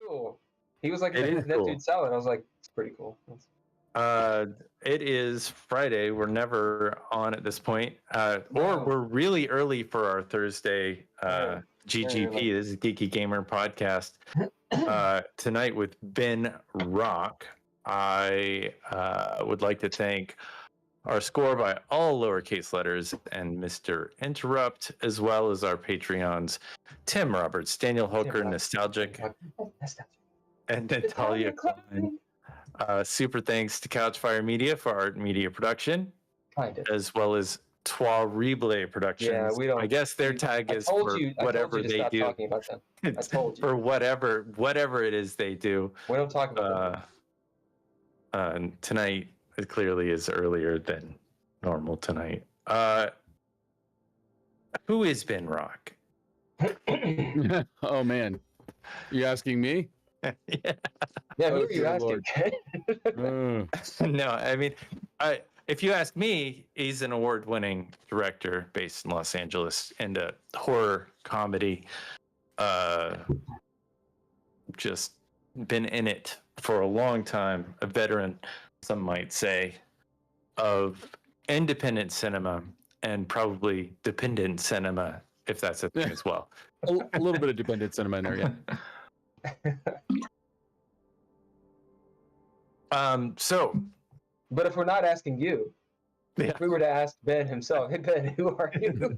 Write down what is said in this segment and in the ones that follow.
cool. He was like, It is that cool. dude salad. I was like, it's pretty cool. It is Friday. We're never on at this point, No. or we're really early for our Thursday Very GGP. This is Geeky Gamer Podcast. Tonight with Ben Rock. I would like to thank our score by all lowercase letters and Mr. Interrupt, as well as our Patreons, Tim Roberts, Daniel Hooker, Nostalgic, and Natalia Cline. Super thanks to Couchfire Media for art media production, as well as Trois Reblay Productions. Yeah, we don't. I guess their tag is for whatever they do. Talking about them. I told you. For whatever it is they do. We don't talk about tonight, it clearly is earlier than normal tonight. Who is Ben Rock? Oh man, you asking me? Yeah, who are you asking? No, I mean, if you ask me, he's an award-winning director based in Los Angeles and a horror comedy. Just been in it for a long time, a veteran, some might say, of independent cinema and probably dependent cinema, if that's a thing as well. A little bit of dependent cinema in there, yeah. But if we're not asking you, if we were to ask Ben himself, hey Ben, who are you?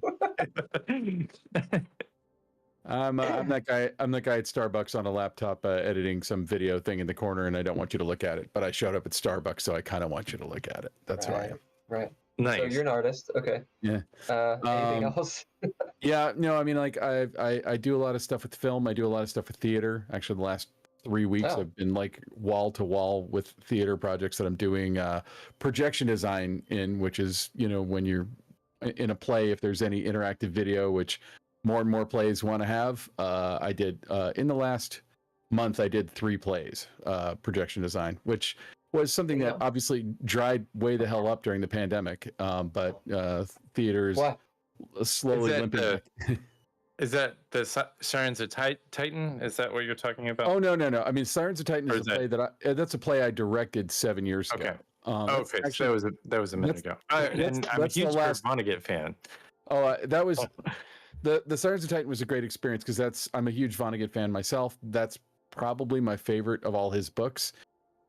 I'm that guy. I'm that guy at Starbucks on a laptop editing some video thing in the corner, and I don't want you to look at it. But I showed up at Starbucks, so I kind of want you to look at it. That's who I am. Right. Nice. So you're an artist, okay? Yeah. Anything else? Yeah. No. I mean, like I do a lot of stuff with film. I do a lot of stuff with theater. Actually, the last 3 weeks I've been like wall to wall with theater projects that I'm doing projection design in, which is, you know, when you're in a play, if there's any interactive video, which more and more plays want to have. I did in the last month, I did 3 plays, projection design, which was something that obviously dried way the hell up during the pandemic. But theaters slowly limping. Is that the Sirens of Titan? Is that what you're talking about? Oh no! I mean, Sirens of Titan is a play that's a play I directed 7 years ago. Okay, actually, so that was a minute ago. I'm a huge Vonnegut fan. Oh, that was the Sirens of Titan was a great experience because I'm a huge Vonnegut fan myself. That's probably my favorite of all his books.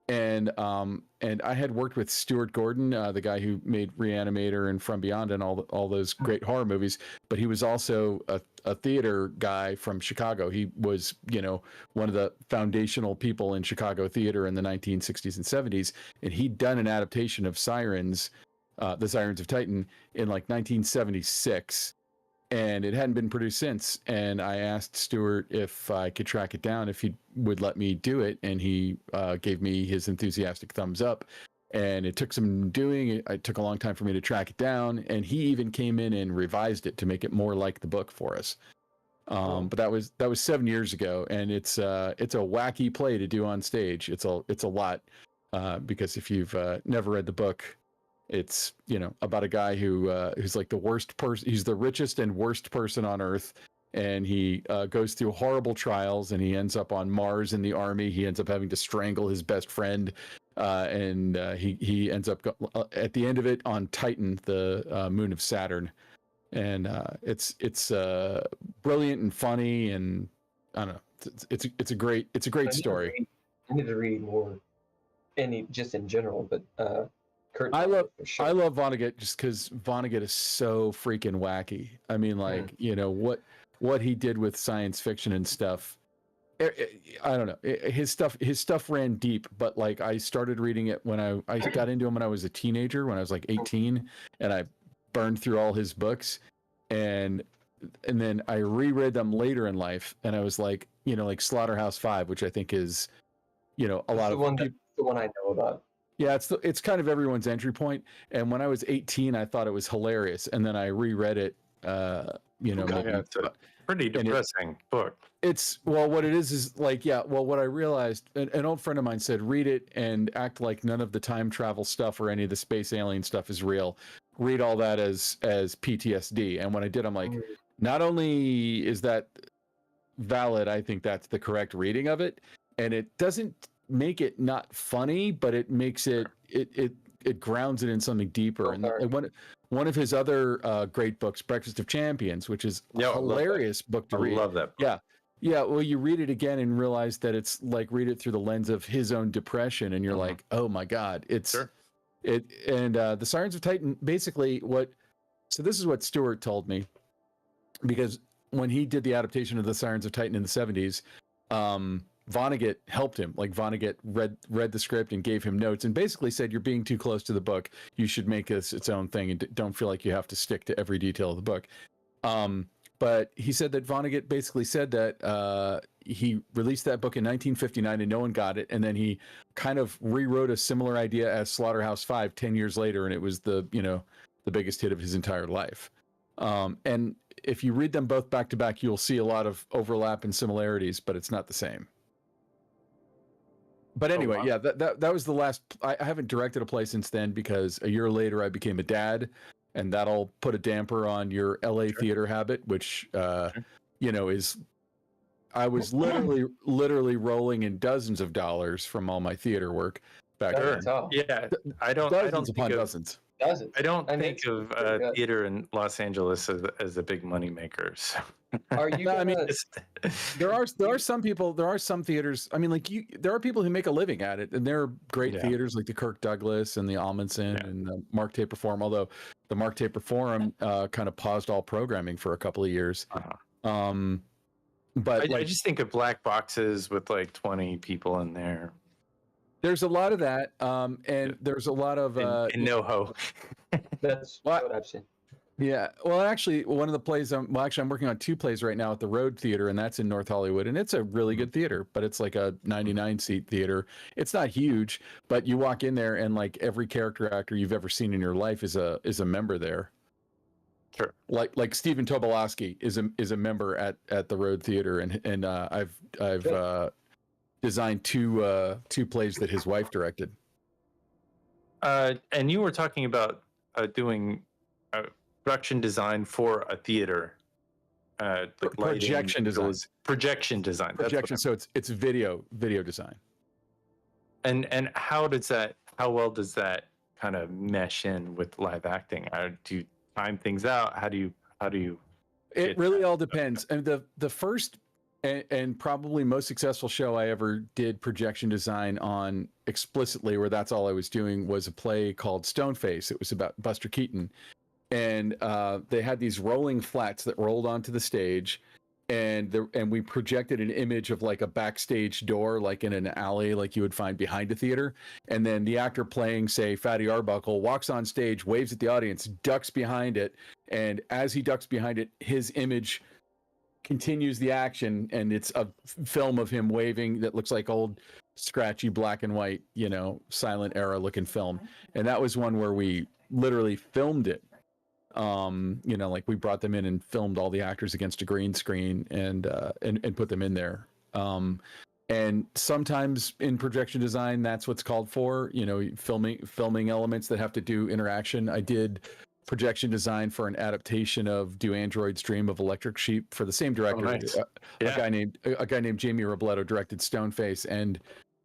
And I had worked with Stuart Gordon, the guy who made Reanimator and From Beyond and all those great horror movies. But he was also a theater guy from Chicago. He was, you know, one of the foundational people in Chicago theater in the 1960s and 70s. And he'd done an adaptation of Sirens, the Sirens of Titan, in like 1976. And it hadn't been produced since. And I asked Stuart if I could track it down, if he would let me do it. And he gave me his enthusiastic thumbs up. And it took some doing. It took a long time for me to track it down. And he even came in and revised it to make it more like the book for us. But that was 7 years ago. And it's a wacky play to do on stage. It's a lot because if you've never read the book, it's, you know, about a guy who's like the worst person. He's the richest and worst person on Earth, and he goes through horrible trials, and he ends up on Mars in the army. He ends up having to strangle his best friend, and he ends up at the end of it on Titan, the moon of Saturn. And it's brilliant and funny, and I don't know. It's a great story. I need to read more, just in general, but. I love Vonnegut just because Vonnegut is so freaking wacky. I mean, like, you know, what he did with science fiction and stuff. I don't know. His stuff ran deep, but like I started reading it when I got into him when I was a teenager, when I was like 18, and I burned through all his books, and then I reread them later in life, and I was like, you know, like Slaughterhouse-Five, which I think is, you know, a lot of the one I know about. Yeah, it's kind of everyone's entry point. And when I was 18, I thought it was hilarious, and then I reread it. You know, it's a pretty depressing book. It's what it is like, what I realized, an old friend of mine said, read it and act like none of the time travel stuff or any of the space alien stuff is real. Read all that as PTSD. And when I did, I'm like, not only is that valid, I think that's the correct reading of it. and it doesn't make it not funny, but it makes it grounds it in something deeper. And one of his other great books, Breakfast of Champions, which is a hilarious book to read. I love that book. Yeah, well, you read it again and realize that it's like read it through the lens of his own depression, and you're like, oh my God, the Sirens of Titan, basically so this is what Stuart told me, because when he did the adaptation of the Sirens of Titan in the 70s, Vonnegut helped him. Like Vonnegut read the script and gave him notes and basically said, you're being too close to the book. You should make this its own thing and don't feel like you have to stick to every detail of the book. But he said that Vonnegut basically said that he released that book in 1959 and no one got it. And then he kind of rewrote a similar idea as Slaughterhouse-5 10 years later. And it was the biggest hit of his entire life. And if you read them both back to back, you'll see a lot of overlap and similarities, but it's not the same. But anyway, that was the last. I haven't directed a play since then because a year later I became a dad, and that'll put a damper on your LA theater habit, which is. I was literally rolling in dozens of dollars from all my theater work back then. Yeah, I don't think of theater in Los Angeles as a big money maker. So. Are you? There are some people. There are some theaters. I mean, there are people who make a living at it, and there are great theaters like the Kirk Douglas and the Amundsen and the Mark Taper Forum. Although the Mark Taper Forum kind of paused all programming for a couple of years. But I just think of black boxes with like 20 people in there. There's a lot of that, and there's a lot of in NoHo. That's what I've seen. Yeah, well, actually, one of the plays. I'm working on 2 plays right now at the Road Theater, and that's in North Hollywood, and it's a really good theater. But it's like a 99-seat theater. It's not huge, but you walk in there, and like every character actor you've ever seen in your life is a member there. Sure. Like Stephen Tobolowsky is a member at the Road Theater, and I've designed two plays that his wife directed. And you were talking about doing production design for a theater. Projection design. Projection design. Projection. So it's video design. And how well does that kind of mesh in with live acting? Do you time things out? How do you? It really all depends. And the first and probably most successful show I ever did projection design on explicitly, where that's all I was doing, was a play called Stoneface. It was about Buster Keaton. And they had these rolling flats that rolled onto the stage, and we projected an image of like a backstage door, like in an alley, like you would find behind a theater. And then the actor playing, say, Fatty Arbuckle, walks on stage, waves at the audience, ducks behind it, and as he ducks behind it, his image continues the action, and it's a film of him waving that looks like old scratchy black and white, silent era looking film. And that was one where we literally filmed it. Like we brought them in and filmed all the actors against a green screen and put them in there. And sometimes in projection design, that's what's called for, filming elements that have to do interaction. I did projection design for an adaptation of Do Androids Dream of Electric Sheep for the same director. Oh, nice. A guy named Jamie Robledo directed Stoneface and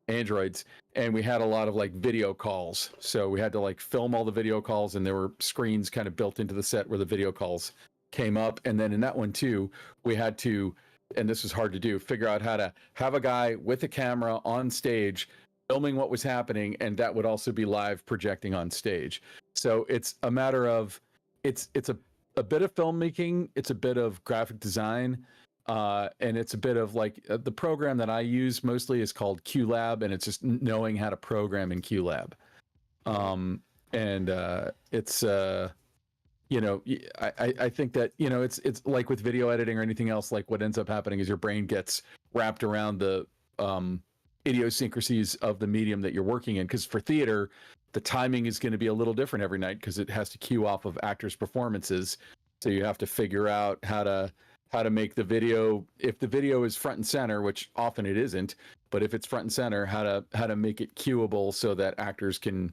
Androids, and we had a lot of like video calls, so we had to like film all the video calls, and there were screens kind of built into the set where the video calls came up. And then in that one too, we had to, and this was hard to do, figure out how to have a guy with a camera on stage filming what was happening, and that would also be live projecting on stage. So it's a matter of it's a bit of filmmaking, it's a bit of graphic design, and it's a bit of like the program that I use mostly is called QLab, and it's just knowing how to program in QLab. It's I think that it's like with video editing or anything else. Like what ends up happening is your brain gets wrapped around the idiosyncrasies of the medium that you're working in. Because for theater, the timing is going to be a little different every night because it has to cue off of actors' performances. So you have to figure out how to make the video, if the video is front and center, which often it isn't, but if it's front and center, how to make it cueable so that actors can,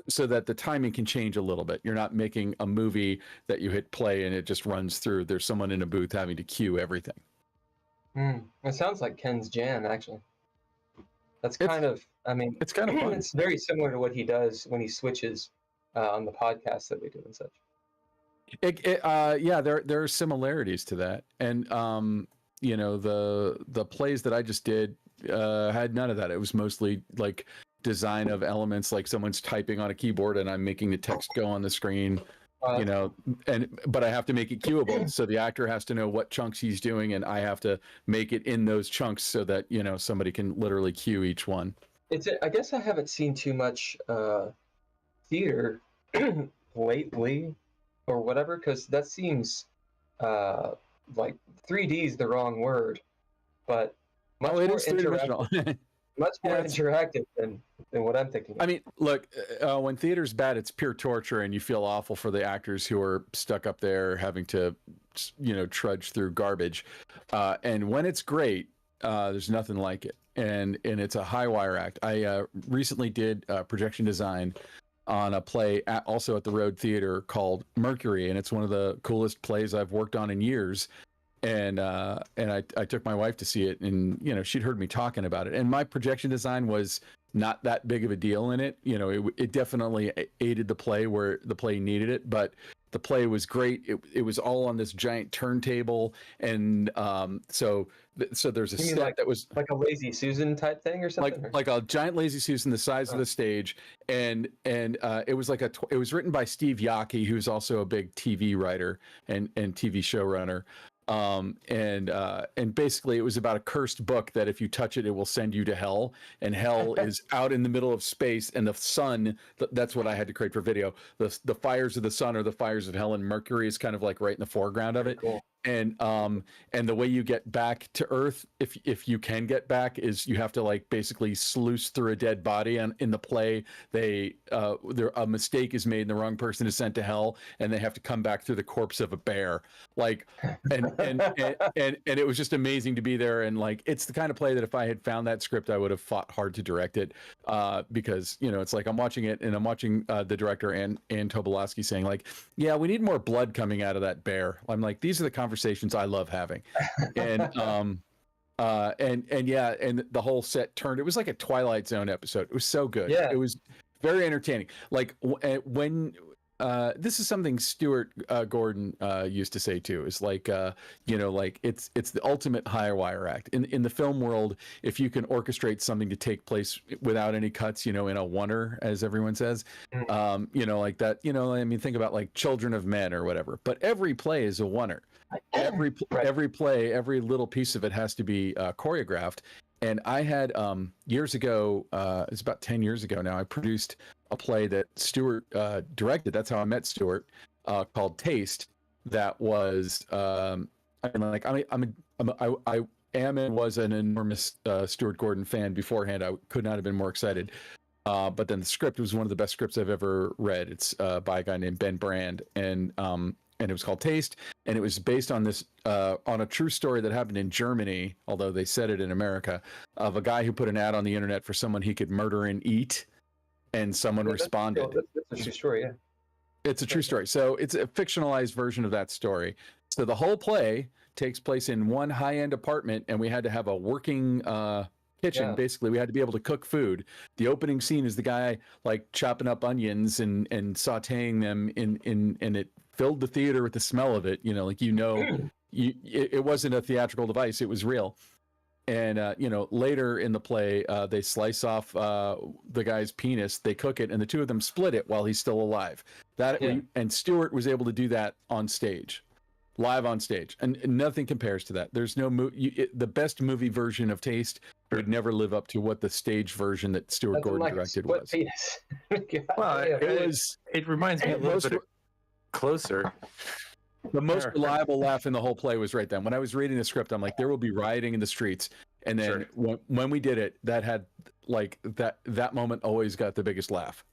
so that the timing can change a little bit. You're not making a movie that you hit play and it just runs through. There's someone in a booth having to cue everything. It sounds like Ken's jam, actually. That's kind of, I mean, it's kind of fun. It's very similar to what he does when he switches on the podcast that we do and such. Yeah, there are similarities to that, and you know, the plays that I just did had none of that. It was mostly like design of elements, like someone's typing on a keyboard and I'm making the text go on the screen. You know, but I have to make it cueable, so the actor has to know what chunks he's doing, and I have to make it in those chunks so that, you know, somebody can literally cue each one. I guess I haven't seen too much theater lately, or whatever, because that seems like 3D is the wrong word, but much more interactive. Much more interactive than what I'm thinking. I mean, look, when theater's bad, it's pure torture, and you feel awful for the actors who are stuck up there having to, you know, trudge through garbage. And when it's great, there's nothing like it, and it's a high wire act. I recently did projection design on a play also at the Road Theater called Mercury, and it's one of the coolest plays I've worked on in years. And I took my wife to see it, and, you know, she'd heard me talking about it, and my projection design was not that big of a deal in it. You know, it definitely aided the play where the play needed it, but the play was great. It was all on this giant turntable, and so there's a set that was like a Lazy Susan type thing or something, like a giant Lazy Susan the size of the stage, and it was like it was written by Steve Yockey, who's also a big TV writer and TV showrunner. And basically it was about a cursed book that if you touch it, it will send you to hell, and hell is out in the middle of space, and the sun, that's what I had to create for video. The fires of the sun are the fires of hell, and Mercury is kind of like right in the foreground of it. Cool. And the way you get back to Earth, if you can get back, is you have to like basically sluice through a dead body. And in the play, a mistake is made and the wrong person is sent to hell, and they have to come back through the corpse of a bear. Like, and it was just amazing to be there. And like, it's the kind of play that if I had found that script, I would have fought hard to direct it, because, you know, it's like I'm watching it and I'm watching the director and Tobolowsky saying like, yeah, we need more blood coming out of that bear. I'm like, these are the conversations I love having. And yeah, and the whole set turned, it was like a Twilight Zone episode. It was so good. Yeah. It was very entertaining. Like when this is something Stuart Gordon used to say too, is like, you know, like it's the ultimate high wire act in the film world. If you can orchestrate something to take place without any cuts, you know, in a oneer, as everyone says, you know, like that, you know, I mean, think about like Children of Men or whatever, but every play is a oneer. Every play, every little piece of it has to be choreographed. And I had years ago, it's about 10 years ago now, I produced a play that Stuart directed. That's how I met Stuart, called Taste. That was I am and was an enormous Stuart Gordon fan beforehand. I could not have been more excited. But then the script was one of the best scripts I've ever read. It's by a guy named Ben Brand, and it was called Taste, and it was based on this on a true story that happened in Germany, although they said it in America, of a guy who put an ad on the internet for someone he could murder and eat, and someone responded. That's a true story, yeah. It's a true story. So it's a fictionalized version of that story. So the whole play takes place in one high-end apartment, and we had to have a working kitchen. Yeah. Basically, we had to be able to cook food. The opening scene is the guy like chopping up onions and sautéing them and it filled the theater with the smell of it. You know, like, you know, it wasn't a theatrical device; it was real. And you know, later in the play, they slice off the guy's penis, they cook it, and the two of them split it while he's still alive. And Stuart was able to do that on stage, live on stage, and nothing compares to that. There's no the best movie version of Taste would never live up to what the stage version that Stuart Gordon directed was. Penis. Well, it reminds me a little bit closer. The most reliable laugh in the whole play was right then. When I was reading the script, I'm like, there will be rioting in the streets. And then when we did it, that had like that moment always got the biggest laugh.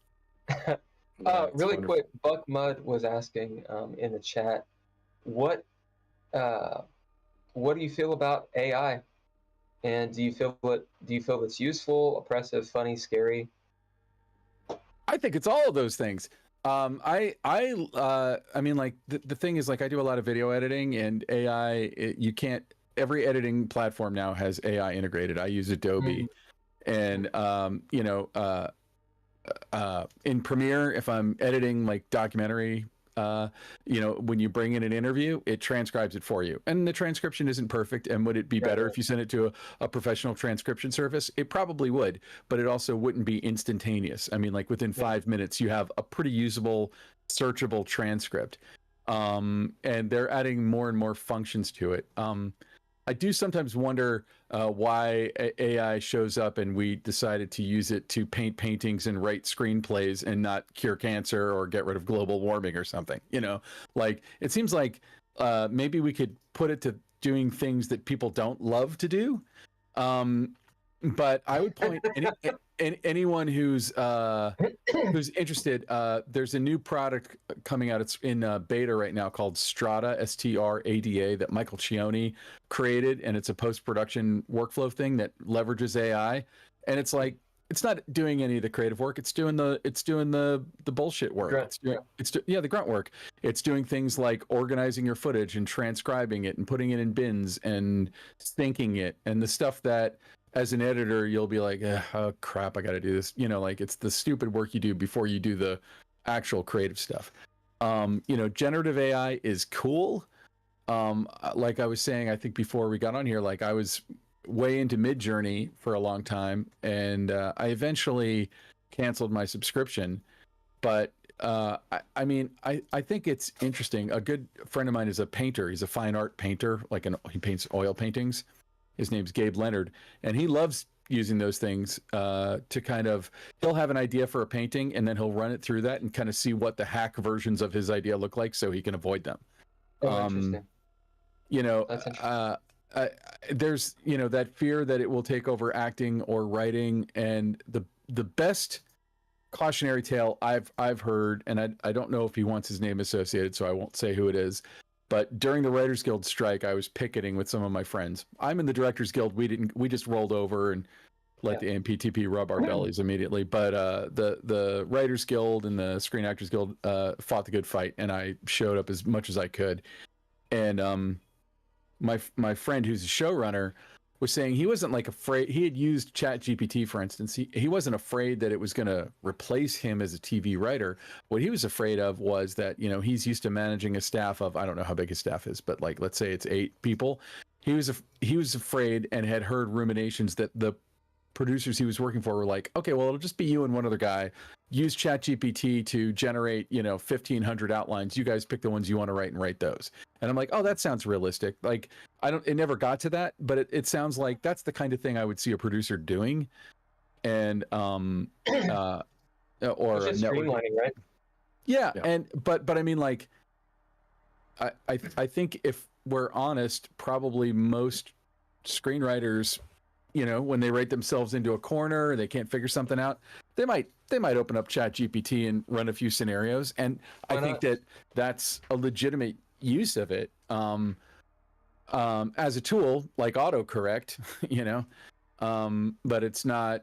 Really quick, Buck Mudd was asking in the chat, what do you feel about AI? And do you feel it's useful, oppressive, funny, scary? I think it's all of those things. I mean, like the thing is, like, I do a lot of video editing, and AI, you can't, every editing platform now has AI integrated. I use Adobe, And in Premiere, if I'm editing like documentary, when you bring in an interview, it transcribes it for you. And the transcription isn't perfect. And would it be better if you sent it to a professional transcription service? It probably would, but it also wouldn't be instantaneous. I mean, like within 5 minutes, you have a pretty usable, searchable transcript. And they're adding more and more functions to it. I do sometimes wonder why AI shows up and we decided to use it to paint paintings and write screenplays and not cure cancer or get rid of global warming or something. Like it seems like maybe we could put it to doing things that people don't love to do. But I would point anyone who's interested. There's a new product coming out. It's in beta right now called Strada, STRADA, that Michael Cioni created, and it's a post-production workflow thing that leverages AI. And it's like it's not doing any of the creative work. It's doing the bullshit work. The grunt work. It's doing things like organizing your footage and transcribing it and putting it in bins and syncing it and the stuff that, as an editor, you'll be like, oh crap, I got to do this. Like it's the stupid work you do before you do the actual creative stuff. Generative AI is cool. Like I was saying, I think before we got on here, like I was way into Midjourney for a long time, and I eventually canceled my subscription. But I think it's interesting. A good friend of mine is a painter. He's a fine art painter. He paints oil paintings. His name's Gabe Leonard, and he loves using those things to kind of, he'll have an idea for a painting and then he'll run it through that and kind of see what the hack versions of his idea look like so he can avoid them. Interesting. There's, that fear that it will take over acting or writing, and the best cautionary tale I've heard, and I don't know if he wants his name associated, so I won't say who it is. But during the Writers Guild strike, I was picketing with some of my friends. I'm in the Directors Guild. We just rolled over and let the AMPTP rub our bellies immediately. But the Writers Guild and the Screen Actors Guild fought the good fight, and I showed up as much as I could. And my friend, who's a showrunner, was saying he wasn't like afraid. He had used ChatGPT, for instance. He wasn't afraid that it was going to replace him as a TV writer. What he was afraid of was that, he's used to managing a staff of, I don't know how big his staff is, but like, let's say it's 8 people. He was afraid and had heard ruminations that the producers he was working for were like, okay, well, it'll just be you and one other guy. Use ChatGPT to generate, 1,500 outlines. You guys pick the ones you want to write and write those. And I'm like, oh, that sounds realistic. Like, it never got to that, but it sounds like that's the kind of thing I would see a producer doing. And, or streamlining, right? Yeah. And, but I mean, like, I think if we're honest, probably most screenwriters, when they write themselves into a corner, they can't figure something out, they might open up ChatGPT and run a few scenarios. And I think that's a legitimate use of it as a tool, like autocorrect, but it's not.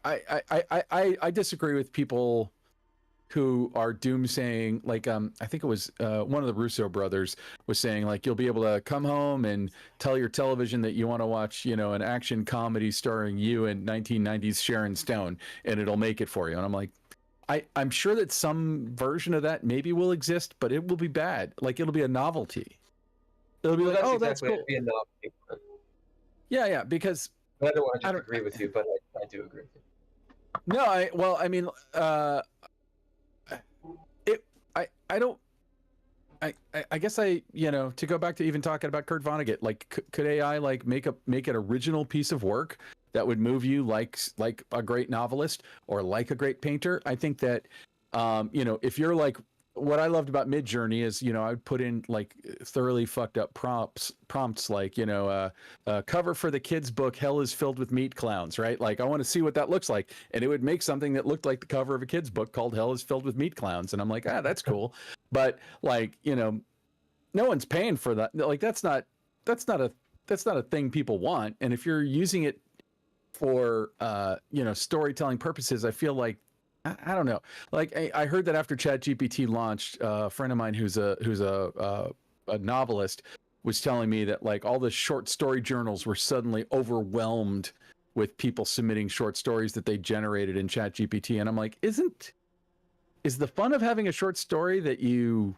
I disagree with people who are doomsaying, like I think it was one of the Russo brothers was saying, like, you'll be able to come home and tell your television that you want to watch, an action comedy starring you in 1990s Sharon Stone, and it'll make it for you. And I'm like, I'm sure that some version of that maybe will exist, but it will be bad. Like, it'll be a novelty. It'll be that's cool. Be a novelty. Yeah, because I don't want to agree with you, but I do agree with you. No, I guess to go back to even talking about Kurt Vonnegut, like, could AI like make an original piece of work that would move you like a great novelist or like a great painter? I think that if you're like, what I loved about Midjourney is, I'd put in like thoroughly fucked up prompts like, cover for the kids book, Hell is Filled with Meat Clowns, right? Like, I want to see what that looks like. And it would make something that looked like the cover of a kid's book called Hell is Filled with Meat Clowns. And I'm like, that's cool. But like, no one's paying for that. Like, that's not a thing people want. And if you're using it for, storytelling purposes, I feel like, I don't know. Like, I heard that after ChatGPT launched, a friend of mine who's a novelist was telling me that like all the short story journals were suddenly overwhelmed with people submitting short stories that they generated in ChatGPT, and I'm like, is the fun of having a short story that you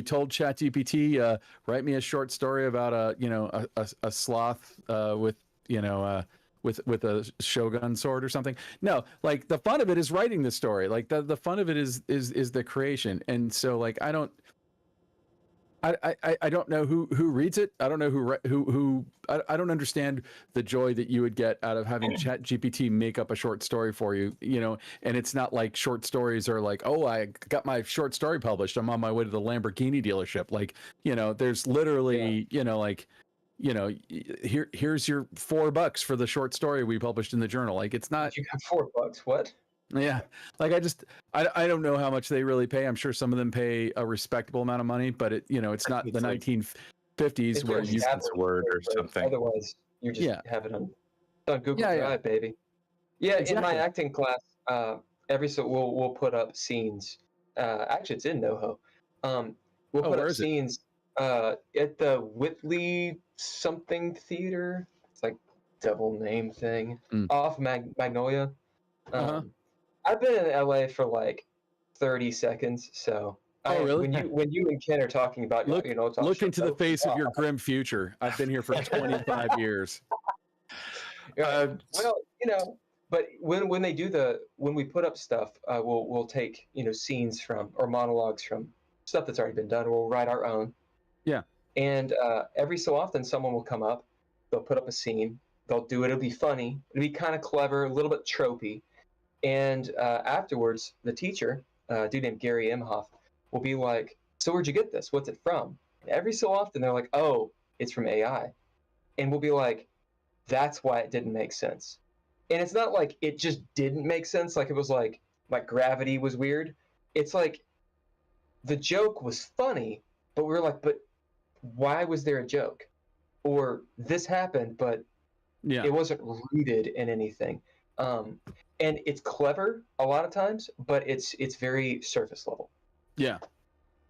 told ChatGPT, write me a short story about a sloth with with a shogun sword or something? No, like the fun of it is writing the story. Like the fun of it is the creation. And so like I don't know who reads it. I don't know who I don't understand the joy that you would get out of having ChatGPT make up a short story for you, and it's not like short stories are like, oh, I got my short story published, I'm on my way to the Lamborghini dealership. Like, there's literally, here's your $4 for the short story we published in the journal. Like, it's not. You got $4? What? Yeah, like I don't know how much they really pay. I'm sure some of them pay a respectable amount of money, but it's not the 1950s where you use a word or something. Otherwise, you just have it on Google Drive, baby. Yeah, exactly. In my acting class, we'll put up scenes. Actually, it's in NoHo. We'll put up scenes at the Whitley something theater. It's like double name thing off Magnolia. I've been in LA for like 30 seconds, so really? when you and Ken are talking about look into the face of your grim future. I've been here for 25 years. Well, but when they do when we put up stuff, we'll take scenes from or monologues from stuff that's already been done. We'll write our own. Yeah. And every so often, someone will come up. They'll put up a scene. They'll do it. It'll be funny. It'll be kind of clever, a little bit tropey. And afterwards, the teacher, a dude named Gary Imhoff, will be like, so where'd you get this? What's it from? And every so often, they're like, oh, it's from AI. And we'll be like, that's why it didn't make sense. And it's not like it just didn't make sense. Like it was like gravity was weird. It's like the joke was funny, but we were like, but why was there a joke? Or this happened, but it wasn't rooted in anything. And it's clever a lot of times, but it's very surface level. Yeah.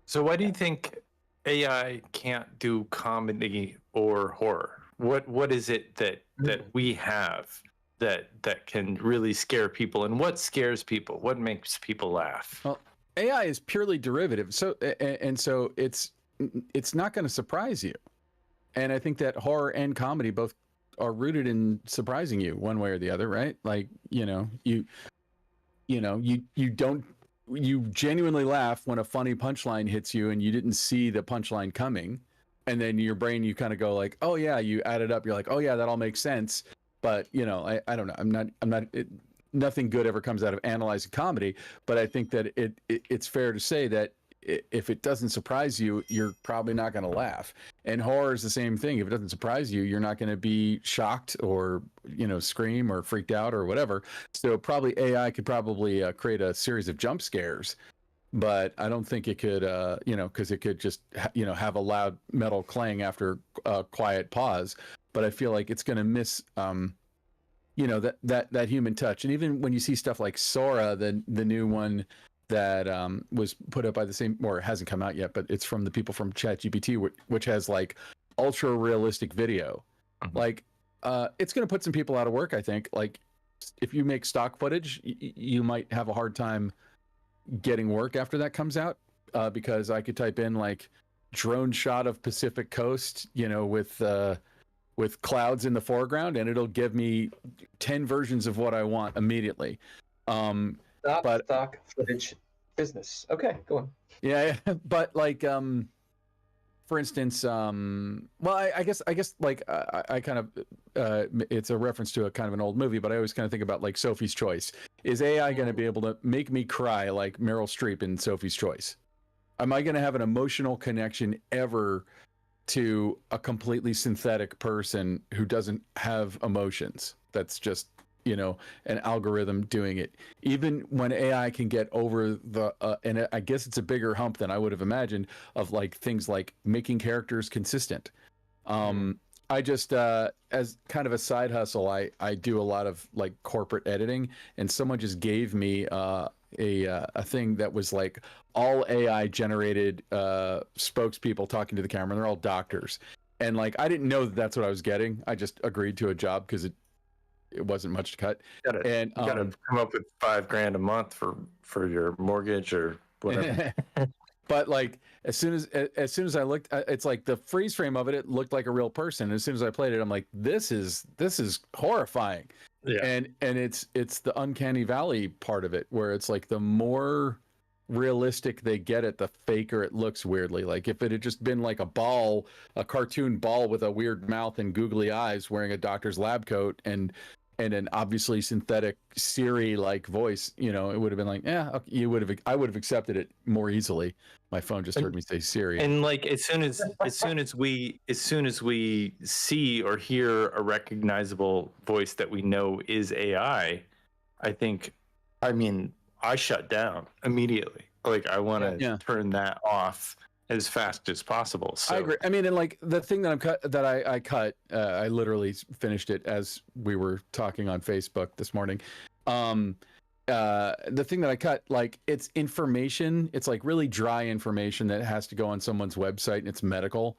So why do you think AI can't do comedy or horror? What is it that we have that can really scare people? And what scares people? What makes people laugh? Well, AI is purely derivative. So so it's not going to surprise you. And I think that horror and comedy both are rooted in surprising you one way or the other, right? Like, you genuinely laugh when a funny punchline hits you and you didn't see the punchline coming. And then your brain, you kind of go like, oh yeah, you add it up. You're like, oh yeah, that all makes sense. But I don't know. Nothing good ever comes out of analyzing comedy, but I think that it's fair to say that if it doesn't surprise you, you're probably not going to laugh. And horror is the same thing. If it doesn't surprise you, you're not going to be shocked or, scream or freaked out or whatever. So probably AI could create a series of jump scares, but I don't think it could, because it could just, have a loud metal clang after a quiet pause. But I feel like it's going to miss, that human touch. And even when you see stuff like Sora, the new one that was put up by the same, or it hasn't come out yet, but it's from the people from ChatGPT, which has like ultra realistic video. Mm-hmm. Like, it's going to put some people out of work, I think. Like, if you make stock footage, you might have a hard time getting work after that comes out, because I could type in like drone shot of Pacific coast, with clouds in the foreground, and it'll give me 10 versions of what I want immediately. Stock footage business. Okay, go on. Yeah, but like, for instance, I guess like I kind of, it's a reference to a kind of an old movie, but I always kind of think about like Sophie's Choice. Is AI going to be able to make me cry like Meryl Streep in Sophie's Choice? Am I going to have an emotional connection ever to a completely synthetic person who doesn't have emotions? That's just, an algorithm doing it. Even when AI can get over the, and I guess it's a bigger hump than I would have imagined, of like things like making characters consistent. I just, as kind of a side hustle, I do a lot of like corporate editing, and someone just gave me a thing that was like all AI generated spokespeople talking to the camera, and they're all doctors. And like, I didn't know that that's what I was getting. I just agreed to a job because it wasn't much to cut. You gotta come up with $5,000 a month for your mortgage or whatever. But like as soon as I looked, it's like the freeze frame of it looked like a real person. As soon as I played it, I'm like, this is horrifying. Yeah. And it's the uncanny valley part of it, where it's like the more realistic they get it, the faker it looks weirdly. Like if it had just been like a cartoon ball with a weird mouth and googly eyes wearing a doctor's lab coat and an obviously synthetic Siri like voice, it would have been like, yeah, okay, I would have accepted it more easily. My phone just heard me say Siri. And like as soon as we see or hear a recognizable voice that we know is AI, I shut down immediately. Like I want to turn that off as fast as possible. So. I agree. I mean, and like the thing that I cut, I literally finished it as we were talking on Facebook this morning. The thing that I cut, like it's information. It's like really dry information that has to go on someone's website, and it's medical.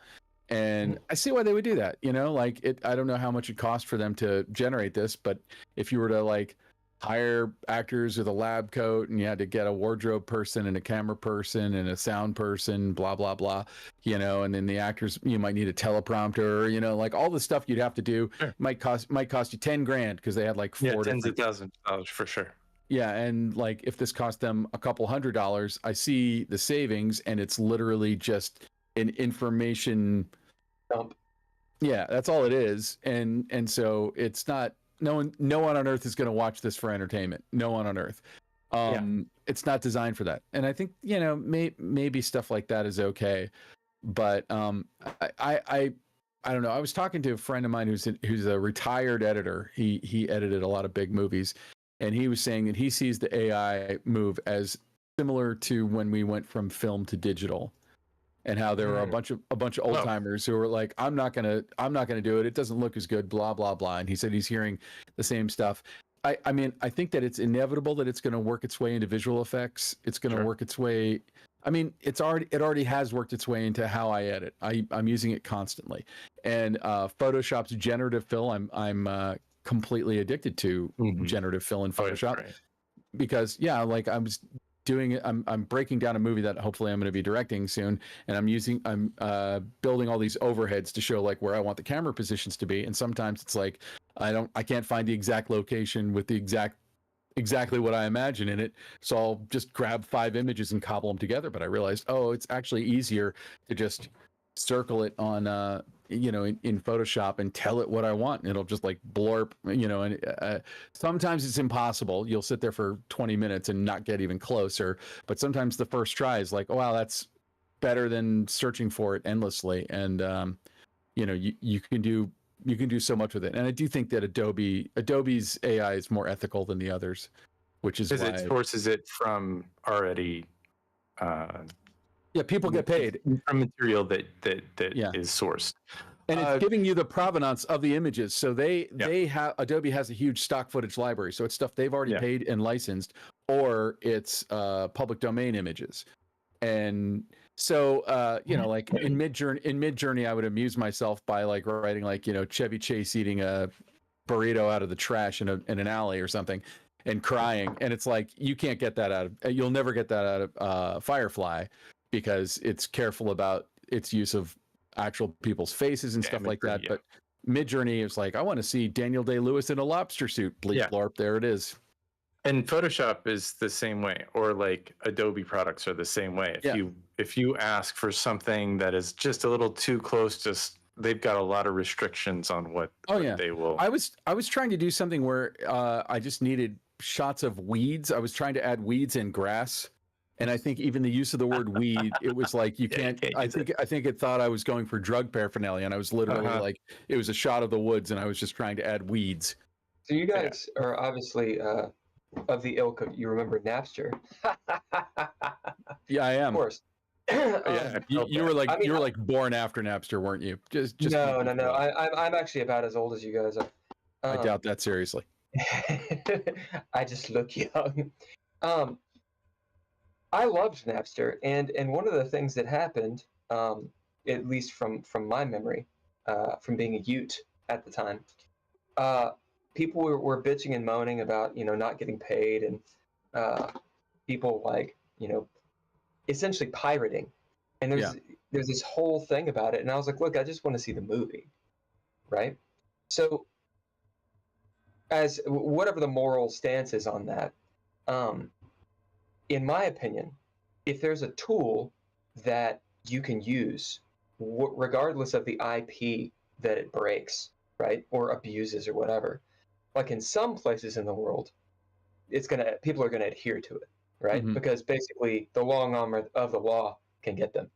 And I see why they would do that. Like I don't know how much it cost for them to generate this, but if you were to like hire actors with a lab coat and you had to get a wardrobe person and a camera person and a sound person, blah, blah, blah, and then the actors, you might need a teleprompter, like all the stuff you'd have to do. Sure. might cost you $10,000 because they had like tens of thousands of dollars for sure. Yeah. And like, if this cost them a couple $100, I see the savings and it's literally just an information dump. Yeah. That's all it is. And so it's not, no one on earth is going to watch this for entertainment. No one on earth. It's not designed for that. And I think, maybe stuff like that is okay. But I don't know. I was talking to a friend of mine who's a retired editor. He edited a lot of big movies, and he was saying that he sees the AI move as similar to when we went from film to digital. And how there were a bunch of old timers who were like, I'm not gonna do it. It doesn't look as good. Blah blah blah. And he said he's hearing the same stuff. I mean, I think that it's inevitable that it's going to work its way into visual effects. It's going to work its way. I mean, it already has worked its way into how I edit. I'm using it constantly. And Photoshop's generative fill, I'm completely addicted to generative fill in Photoshop because like I was doing it. I'm breaking down a movie that hopefully I'm going to be directing soon, and I'm building all these overheads to show like where I want the camera positions to be. And sometimes it's like I can't find the exact location with the exactly what I imagine in it. So I'll just grab 5 images and cobble them together. But I realized, it's actually easier to just circle it on in Photoshop and tell it what I want, and it'll just like blurb, and sometimes it's impossible. You'll sit there for 20 minutes and not get even closer, but sometimes the first try is like, oh wow, that's better than searching for it endlessly. And you can do so much with it. And I do think that Adobe's AI is more ethical than the others, which is why it sources it from already people get paid from material that is sourced, and it's giving you the provenance of the images. So Adobe has a huge stock footage library, so it's stuff they've already paid and licensed, or it's public domain images. And so like in Midjourney I would amuse myself by like writing like Chevy Chase eating a burrito out of the trash in an alley or something and crying, and it's like you'll never get that out of Firefly, because it's careful about its use of actual people's faces and stuff like that. But Midjourney is like, I want to see Daniel Day-Lewis in a lobster suit. Bleep blorp, there it is. And Photoshop is the same way, or like Adobe products are the same way. If you ask for something that is just a little too close, they've got a lot of restrictions on what they will. I was trying to do something where I just needed shots of weeds. I was trying to add weeds and grass. And I think even the use of the word weed, it was like, you can't, I think it thought I was going for drug paraphernalia, and I was literally like, it was a shot of the woods and I was just trying to add weeds. So you guys are obviously of the ilk of, you remember Napster? Yeah, I am. Of course. You were like, you were like born after Napster, weren't you? Just no. I'm actually about as old as you guys are. I doubt that seriously. I just look young. I loved Napster, and one of the things that happened, at least from my memory, from being a Ute at the time, people were bitching and moaning about, not getting paid, and people like, essentially pirating. And there's this whole thing about it. And I was like, look, I just want to see the movie. Right? So as whatever the moral stance is on that, in my opinion, if there's a tool that you can use, regardless of the IP that it breaks, right, or abuses or whatever, like in some places in the world, people are gonna adhere to it, right? Mhm. Because basically the long arm of the law can get them.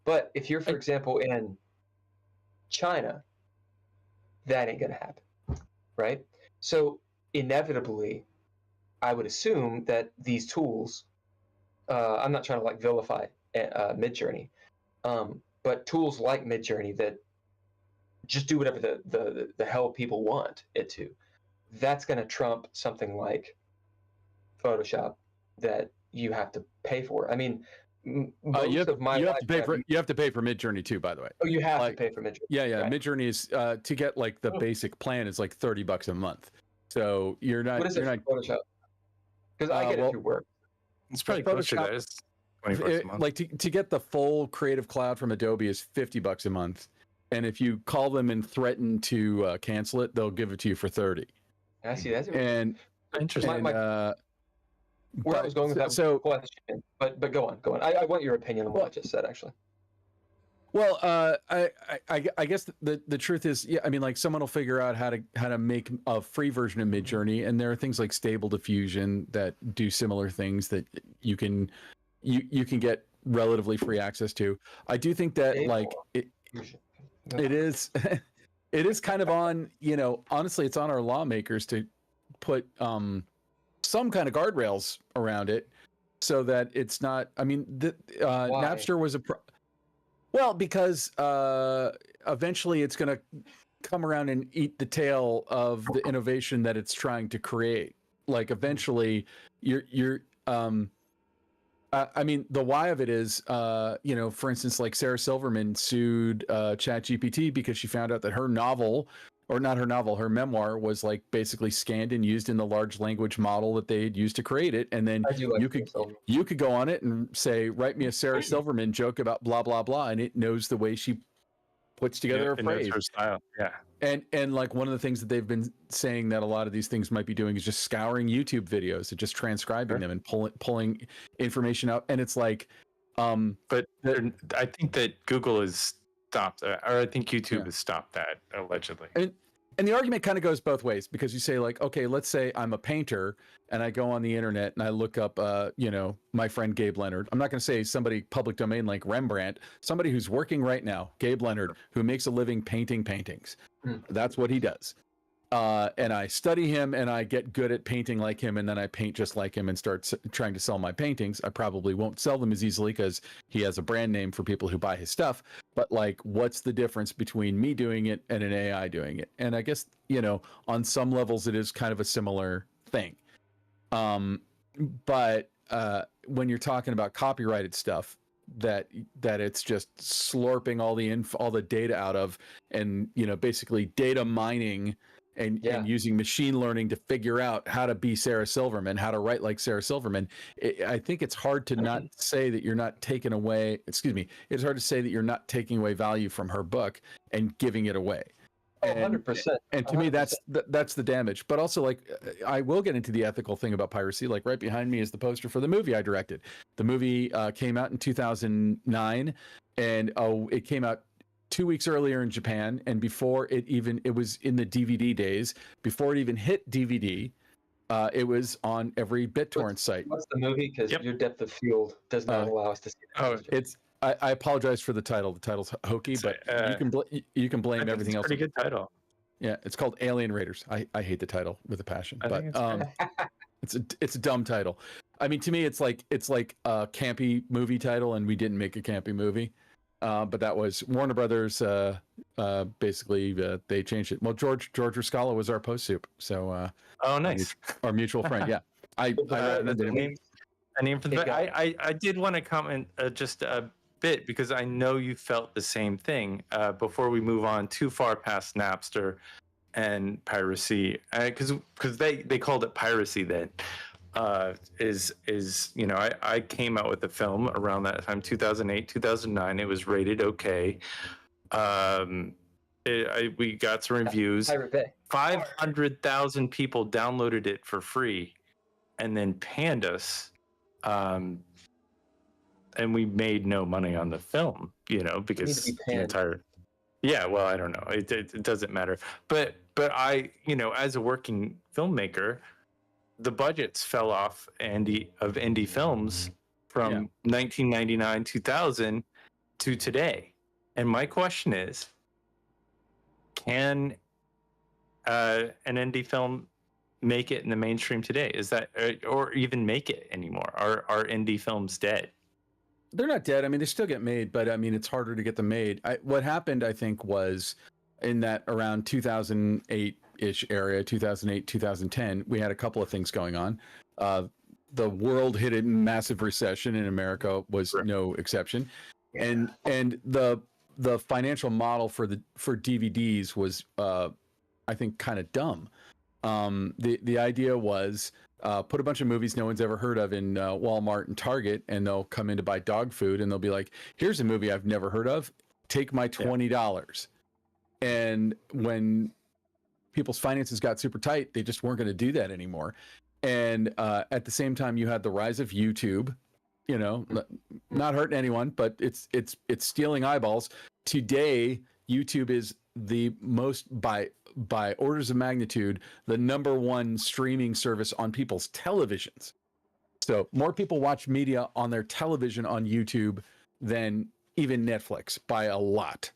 But if you're, for example, in China, that ain't gonna happen, right? So inevitably, I would assume that these tools, I'm not trying to like vilify Midjourney, but tools like Midjourney that just do whatever the hell people want it to, that's going to trump something like Photoshop that you have to pay for. I mean, you have to pay for Midjourney too, by the way. Oh, you have to pay for Midjourney. Yeah. Right. Midjourney is to get like the basic plan is like $30 a month. So you're not. What is it for Photoshop? Because I get it through work. It's probably closer to that. It's $20 a month. Like to get the full Creative Cloud from Adobe is $50 a month, and if you call them and threaten to cancel it, they'll give it to you for $30. I see. That's interesting. Where I was going with that question, but go on. I want your opinion on what I just said, actually. Well, I guess the truth is, yeah, I mean, like someone will figure out how to make a free version of Midjourney, and there are things like Stable Diffusion that do similar things that you can get relatively free access to. I do think that it is it is kind of on, honestly, it's on our lawmakers to put some kind of guardrails around it so that it's not. I mean, Napster was well, because eventually it's going to come around and eat the tail of the innovation that it's trying to create. Like eventually I mean, the why of it is, for instance, like Sarah Silverman sued ChatGPT because she found out that her memoir was like basically scanned and used in the large language model that they had used to create it. And then you could go on it and say, write me a Sarah Silverman joke about blah, blah, blah. And it knows the way she puts together a phrase. Her style. Yeah. And like one of the things that they've been saying that a lot of these things might be doing is just scouring YouTube videos and just transcribing them and pulling information out. And it's like, but I think that Google has stopped that, or I think YouTube has stopped that allegedly. And the argument kind of goes both ways, because you say like, okay, let's say I'm a painter and I go on the internet and I look up, my friend Gabe Leonard. I'm not going to say somebody public domain like Rembrandt, somebody who's working right now, Gabe Leonard, who makes a living painting paintings. That's what he does. And I study him and I get good at painting like him, and then I paint just like him and start trying to sell my paintings. I probably won't sell them as easily because he has a brand name for people who buy his stuff. But like, what's the difference between me doing it and an AI doing it? And I guess, on some levels it is kind of a similar thing. But when you're talking about copyrighted stuff, that it's just slurping all the data out of, and basically data mining and using machine learning to figure out how to be Sarah Silverman, how to write like Sarah Silverman. I think it's hard to not say that you're not taking away. It's hard to say that you're not taking away value from her book and giving it away. 100%. And to me, that's the damage. But also, like, I will get into the ethical thing about piracy. Like, right behind me is the poster for the movie I directed. The movie came out in 2009, and it came out 2 weeks earlier in Japan. And before it was in the DVD days. Before it even hit DVD, it was on every BitTorrent site. What's the movie? Because your depth of field does not allow us to see it. I apologize for the title. The title's hokey, but you can blame everything else. Pretty good title. Yeah, it's called Alien Raiders. I hate the title with a passion, but it's a dumb title. I mean, to me, it's like a campy movie title, and we didn't make a campy movie. But that was Warner Brothers. Basically, they changed it. Well, George Rascala was our post soup. So, oh, nice. Our mutual friend. Yeah, I name for the I did want to comment just a bit, because I know you felt the same thing before we move on too far past Napster and piracy, because they called it piracy then, is I came out with the film around that time, 2008, 2009. It was rated okay. We got some reviews. Pirate Bay. 500,000 people downloaded it for free and then panned us. And we made no money on the film, because the entire... Yeah, well, I don't know. It doesn't matter. But I, as a working filmmaker, the budgets fell off of indie films from 1999, 2000 to today. And my question is, can an indie film make it in the mainstream today? Is that, or even make it anymore? Are indie films dead? They're not dead. I mean, they still get made, but I mean, it's harder to get them made. What happened, I think, was in that around 2008-ish area, 2008, 2010, we had a couple of things going on. The world hit a massive recession, and America was no exception. And the financial model for DVDs was, I think, kind of dumb. The idea was, put a bunch of movies no one's ever heard of in Walmart and Target, and they'll come in to buy dog food, and they'll be like, here's a movie I've never heard of. Take my $20. And when people's finances got super tight, they just weren't going to do that anymore. And at the same time, you had the rise of YouTube, not hurting anyone, but it's stealing eyeballs. Today, YouTube is the most, by orders of magnitude, the #1 streaming service on people's televisions. So more people watch media on their television on YouTube than even Netflix by a lot.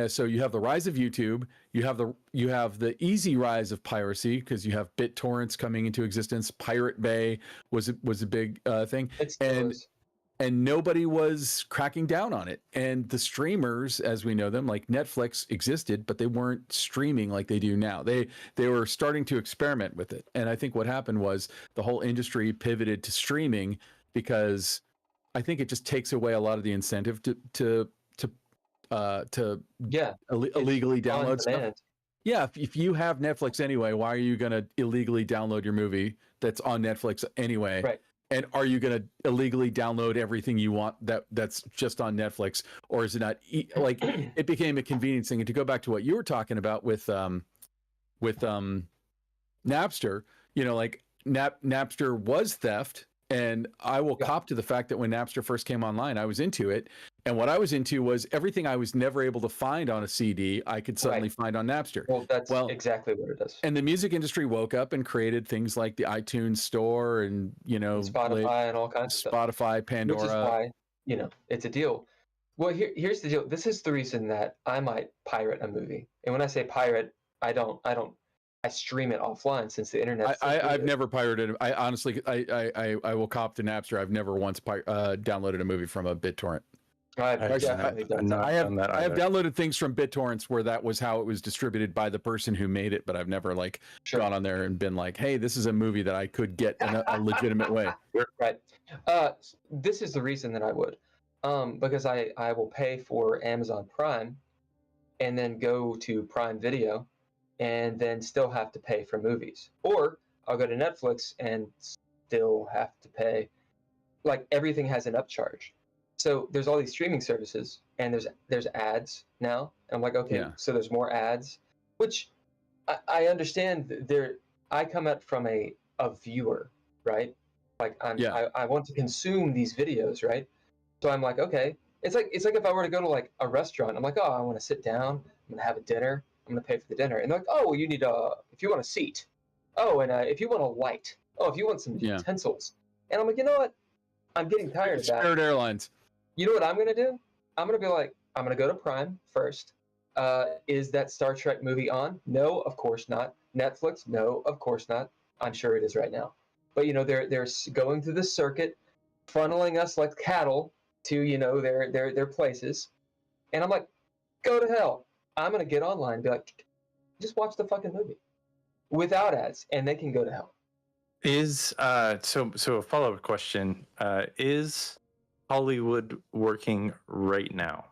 So you have the rise of YouTube. You have the easy rise of piracy, because you have BitTorrents coming into existence. Pirate Bay was a big thing, and nobody was cracking down on it. And the streamers, as we know them, like Netflix, existed, but they weren't streaming like they do now. They were starting to experiment with it. And I think what happened was the whole industry pivoted to streaming, because I think it just takes away a lot of the incentive to illegally download stuff. Yeah, if you have Netflix anyway, why are you going to illegally download your movie that's on Netflix anyway? Right. And are you going to illegally download everything you want that's just on Netflix, or is it not? Like, it became a convenience thing. And to go back to what you were talking about with Napster, like Napster was theft. And I will cop to the fact that when Napster first came online, I was into it. And what I was into was everything I was never able to find on a CD, I could suddenly find on Napster. Well, that's exactly what it is. And the music industry woke up and created things like the iTunes Store and, Spotify and all kinds of stuff. Spotify, Pandora. Which is why, it's a deal. Well, here's the deal. This is the reason that I might pirate a movie. And when I say pirate, I stream it offline, since the internet. I've never pirated. I honestly, I will cop to Napster. I've never once downloaded a movie from a BitTorrent. I have downloaded things from BitTorrents where that was how it was distributed by the person who made it, but I've never gone on there and been like, hey, this is a movie that I could get in a legitimate way. Right. This is the reason that I would, because I will pay for Amazon Prime, and then go to Prime Video, and then still have to pay for movies. Or I'll go to Netflix and still have to pay. Like, everything has an upcharge. So there's all these streaming services, and there's ads now. And I'm like, okay, so there's more ads, which I understand. I come at from a viewer, right? Like, I want to consume these videos, right? So I'm like, okay, it's like if I were to go to like a restaurant, I'm like, oh, I want to sit down, I'm gonna have a dinner, I'm going to pay for the dinner. And they're like, oh, well, you need if you want a seat. Oh, and if you want a light. Oh, if you want some utensils. And I'm like, you know what? I'm getting tired of that. Spirit Airlines. You know what I'm going to do? I'm going to be like, I'm going to go to Prime first. Is that Star Trek movie on? No, of course not. Netflix? No, of course not. I'm sure it is right now. But, they're going through the circuit, funneling us like cattle to, their places. And I'm like, go to hell. I'm going to get online and be like, just watch the fucking movie without ads, and they can go to hell. So a follow-up question, is Hollywood working right now?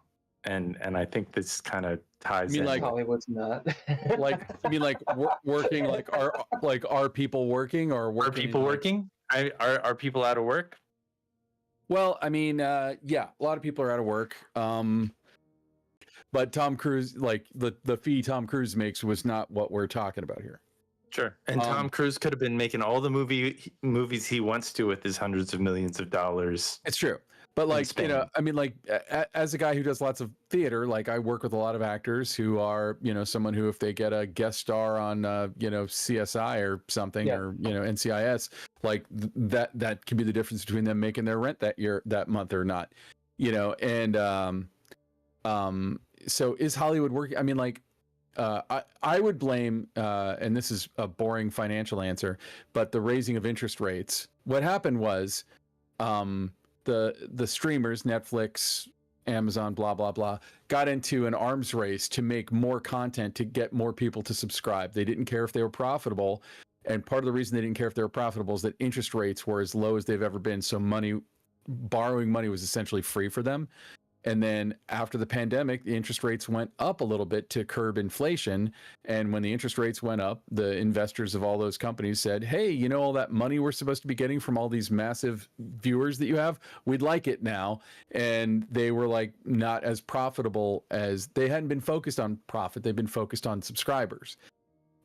and I think this kind of ties mean in. like- Hollywood's not. Like, you mean like working? Are people working or Are working? people working? Are people out of work? Well, I mean, yeah, a lot of people are out of work. But Tom Cruise, like the fee Tom Cruise makes was not what we're talking about here. Sure. And Tom Cruise could have been making all the movies he wants to with his hundreds of millions of dollars. It's true. But like, you know, I mean, like as a guy who does lots of theater, like I work with a lot of actors who are, you know, someone who, if they get a guest star on, you know, CSI or something, or, you know, NCIS, like that can be the difference between them making their rent that month or not, you know? And, so is Hollywood working? I mean, like, I would blame, and this is a boring financial answer, but the raising of interest rates. What happened was, the streamers, Netflix, Amazon, blah, blah, blah, got into an arms race to make more content to get more people to subscribe. They didn't care if they were profitable. And part of the reason they didn't care if they were profitable is that interest rates were as low as they've ever been. So borrowing money was essentially free for them. And then after the pandemic, the interest rates went up a little bit to curb inflation. And when the interest rates went up, the investors of all those companies said, hey, you know, all that money we're supposed to be getting from all these massive viewers that you have, we'd like it now. And they were like not as profitable as they hadn't been focused on profit. They've been focused on subscribers.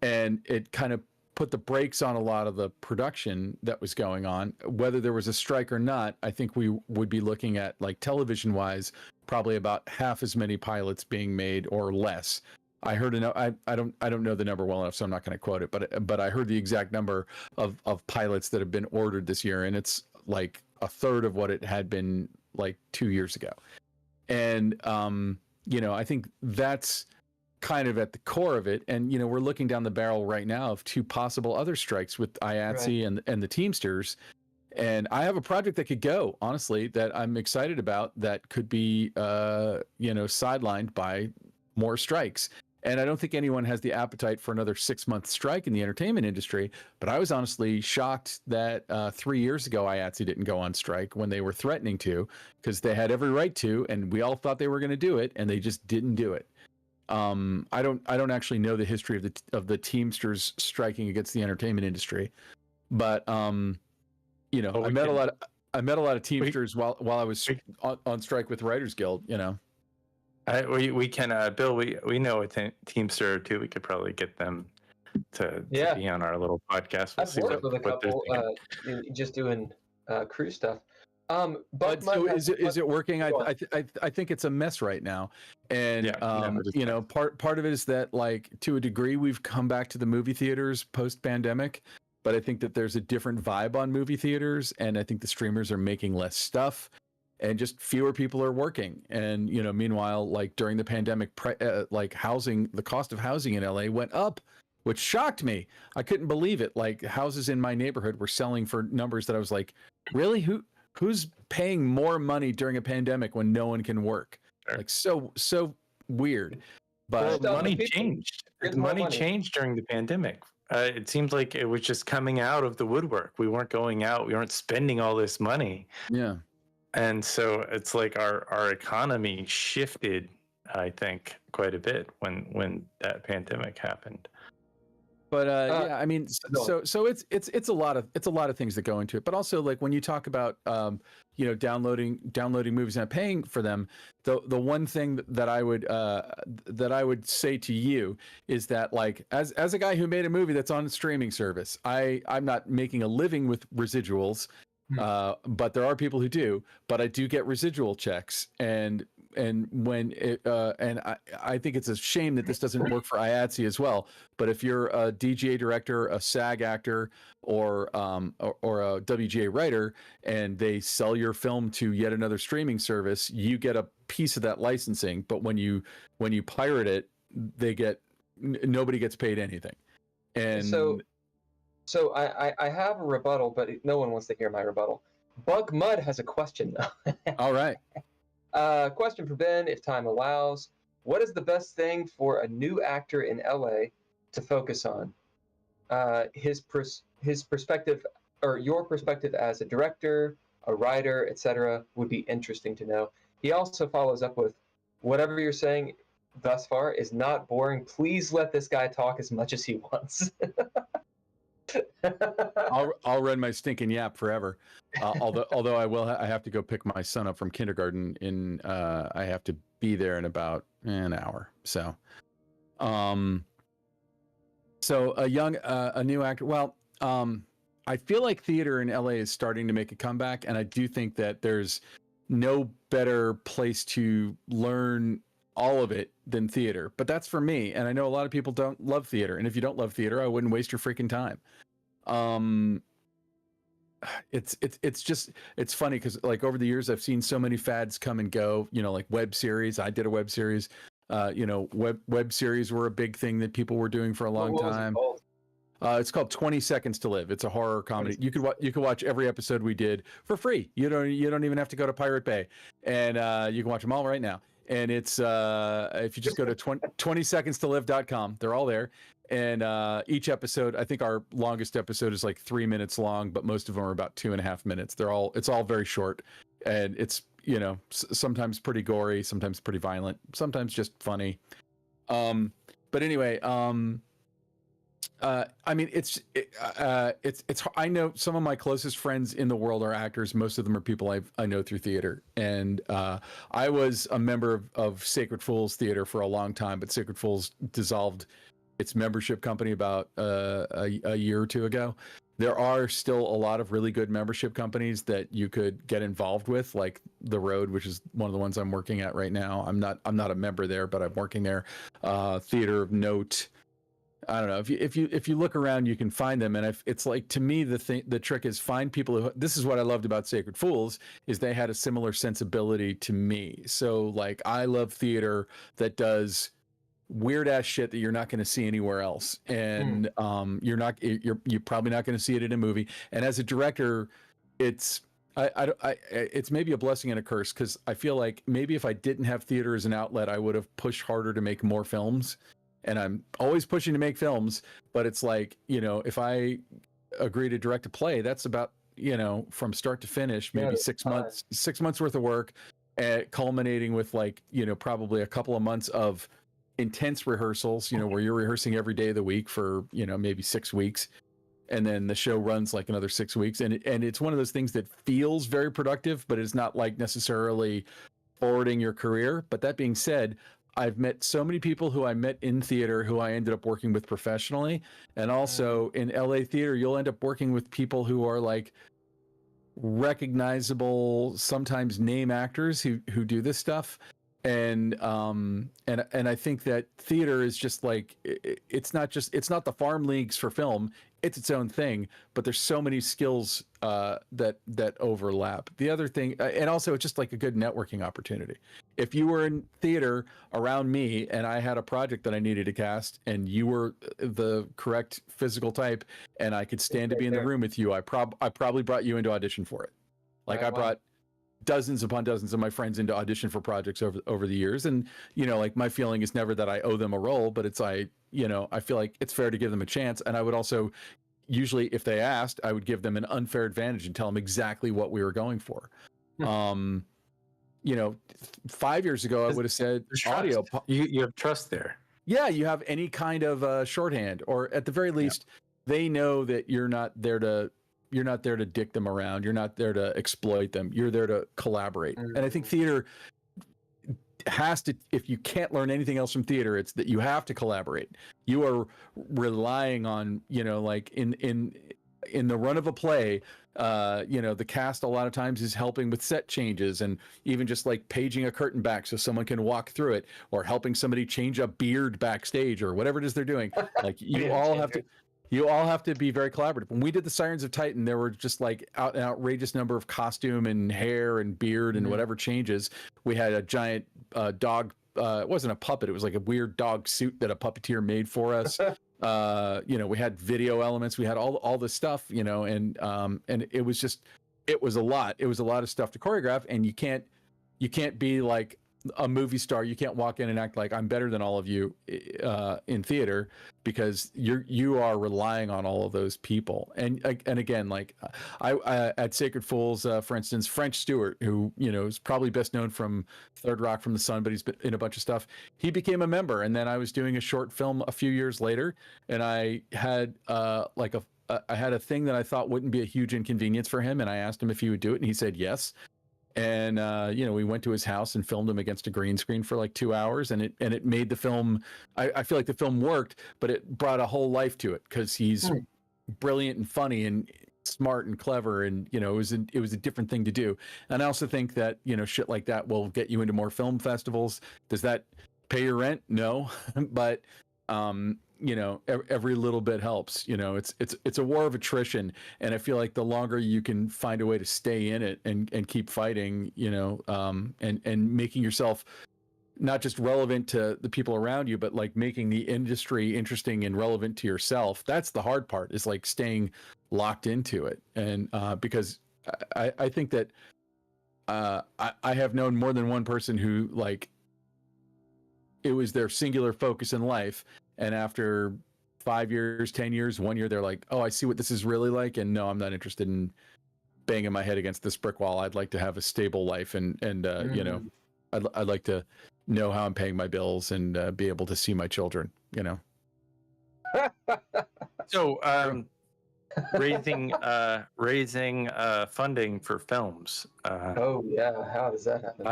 And it kind of put the brakes on a lot of the production that was going on. Whether there was a strike or not, I think we would be looking at, like, television wise, probably about half as many pilots being made or less. I heard I don't know the number well enough, so I'm not going to quote it, but I heard the exact number of pilots that have been ordered this year, and it's like a third of what it had been like 2 years ago. And you know, I think that's kind of at the core of it. And, you know, we're looking down the barrel right now of two possible other strikes with IATSE and the Teamsters. And I have a project that could go, honestly, that I'm excited about that could be, you know, sidelined by more strikes. And I don't think anyone has the appetite for another 6-month strike in the entertainment industry. But I was honestly shocked that 3 years ago, IATSE didn't go on strike when they were threatening to, because they had every right to, and we all thought they were going to do it, and they just didn't do it. I don't actually know the history of the Teamsters striking against the entertainment industry, but you know, I met a lot of Teamsters while I was on strike with Writers Guild. You know, we can Bill. We know a Teamster or two. We could probably get them to be on our little podcast. I've worked with a couple just doing crew stuff. But so is it working? I think it's a mess right now, and you know, part of it is that, like, to a degree, we've come back to the movie theaters post pandemic, but I think that there's a different vibe on movie theaters, and I think the streamers are making less stuff, and just fewer people are working. And, you know, meanwhile, like during the pandemic, like the cost of housing in LA went up, which shocked me. I couldn't believe it. Like, houses in my neighborhood were selling for numbers that I was like, really? Who's paying more money during a pandemic when no one can work? Sure. Like, so weird. But money changed. Money changed during the pandemic. It seems like it was just coming out of the woodwork. We weren't going out. We weren't spending all this money. Yeah. And so it's like our economy shifted, I think, quite a bit when that pandemic happened. But yeah, I mean, so it's a lot of things that go into it. But also, like, when you talk about you know, downloading movies and paying for them, the one thing that I would say to you is that, like, as a guy who made a movie that's on a streaming service, I'm not making a living with residuals, but there are people who do. But I do get residual checks, and when it and I think it's a shame that this doesn't work for IATSE as well. But if you're a DGA director, a SAG actor, or a WGA writer, and they sell your film to yet another streaming service, you get a piece of that licensing. But when you pirate it, nobody gets paid anything. And so I have a rebuttal, but no one wants to hear my rebuttal. Bug Mud has a question though. All right. Question for Ben, if time allows. What is the best thing for a new actor in LA to focus on? His perspective, or your perspective as a director, a writer, etc., would be interesting to know. He also follows up with, whatever you're saying thus far is not boring. Please let this guy talk as much as he wants. I'll run my stinking yap forever. Although I have to go pick my son up from kindergarten I have to be there in about an hour. So, a new actor. Well, I feel like theater in LA is starting to make a comeback, and I do think that there's no better place to learn all of it than theater. But that's for me, and I know a lot of people don't love theater. And if you don't love theater, I wouldn't waste your freaking time. It's funny because like over the years I've seen so many fads come and go, like web series. I did a web series. Web series were a big thing that people were doing for a long time. It's called 20 Seconds to Live. It's a horror comedy. You could watch every episode we did for free. You don't even have to go to Pirate Bay, and you can watch them all right now. And it's if you just go to 20secondstolive.com, they're all there. And each episode, I think our longest episode is like 3 minutes long, but most of them are about 2.5 minutes. It's all very short, and it's sometimes pretty gory, sometimes pretty violent, sometimes just funny. But anyway, I mean, it's I know some of my closest friends in the world are actors. Most of them are people I know through theater. And I was a member of Sacred Fools Theater for a long time, but Sacred Fools dissolved its membership company about a year or two ago. There are still a lot of really good membership companies that you could get involved with, like The Road, which is one of the ones I'm working at right now. I'm not a member there, but I'm working there. Theater of Note. I don't know, if you look around, you can find them. And it's like, to me, the trick is find people who, this is what I loved about Sacred Fools, is they had a similar sensibility to me. So like, I love theater that does weird ass shit that you're not going to see anywhere else. And you're probably not going to see it in a movie. And as a director, it's maybe a blessing and a curse, because I feel like maybe if I didn't have theater as an outlet, I would have pushed harder to make more films. And I'm always pushing to make films, but it's like, if I agree to direct a play, that's about, from start to finish, maybe 6 months worth of work, culminating with like, probably a couple of months of intense rehearsals, where you're rehearsing every day of the week for, maybe 6 weeks. And then the show runs like another 6 weeks. And it's one of those things that feels very productive, but it's not like necessarily forwarding your career. But that being said, I've met so many people who I met in theater who I ended up working with professionally. And also in LA theater, you'll end up working with people who are like recognizable, sometimes name actors who do this stuff. And I think that theater is just like, it's not the farm leagues for film. It's its own thing, but there's so many skills that overlap. The other thing, and also it's just like a good networking opportunity. If you were in theater around me and I had a project that I needed to cast, and you were the correct physical type, and I could stand to be in the room with you, I probably brought you into audition for it. Like, I brought dozens upon dozens of my friends into audition for projects over the years. And, like, my feeling is never that I owe them a role, but it's I feel like it's fair to give them a chance. And I would also, usually if they asked, I would give them an unfair advantage and tell them exactly what we were going for. 5 years ago, I would have said audio. You have trust there. Yeah. You have any kind of shorthand, or at the very least, they know that you're not there to dick them around. You're not there to exploit them. You're there to collaborate. And I think theater has to, if you can't learn anything else from theater, it's that you have to collaborate. You are relying on, like in the run of a play, the cast a lot of times is helping with set changes, and even just like paging a curtain back so someone can walk through it, or helping somebody change a beard backstage, or whatever it is they're doing. Like, you all have to be very collaborative. When we did the Sirens of Titan, there were just like an outrageous number of costume and hair and beard and whatever changes. We had a giant dog. It wasn't a puppet. It was like a weird dog suit that a puppeteer made for us. We had video elements. We had all this stuff, and it was a lot. It was a lot of stuff to choreograph, and you can't be like, a movie star, you can't walk in and act like I'm better than all of you in theater, because you are relying on all of those people. And again, like I at Sacred Fools, for instance, French Stewart, who is probably best known from Third Rock from the Sun, but he's been in a bunch of stuff. He became a member, and then I was doing a short film a few years later, and I had I had a thing that I thought wouldn't be a huge inconvenience for him, and I asked him if he would do it, and he said yes. And we went to his house and filmed him against a green screen for like 2 hours, and it made the film. I feel like the film worked, but it brought a whole life to it, because he's brilliant and funny and smart and clever, and it was a different thing to do. And I also think that shit like that will get you into more film festivals. Does that pay your rent? No, but every little bit helps. It's a war of attrition, and I feel like the longer you can find a way to stay in it and keep fighting, and making yourself not just relevant to the people around you, but like making the industry interesting and relevant to yourself. That's the hard part, is like staying locked into it. And because I think that I have known more than one person who, like, it was their singular focus in life, and after 5 years, 10 years, 1 year, they're like, oh, I see what this is really like, and no, I'm not interested in banging my head against this brick wall. I'd like to have a stable life, and I'd like to know how I'm paying my bills and be able to see my children. So raising funding for films. Oh yeah, how does that happen?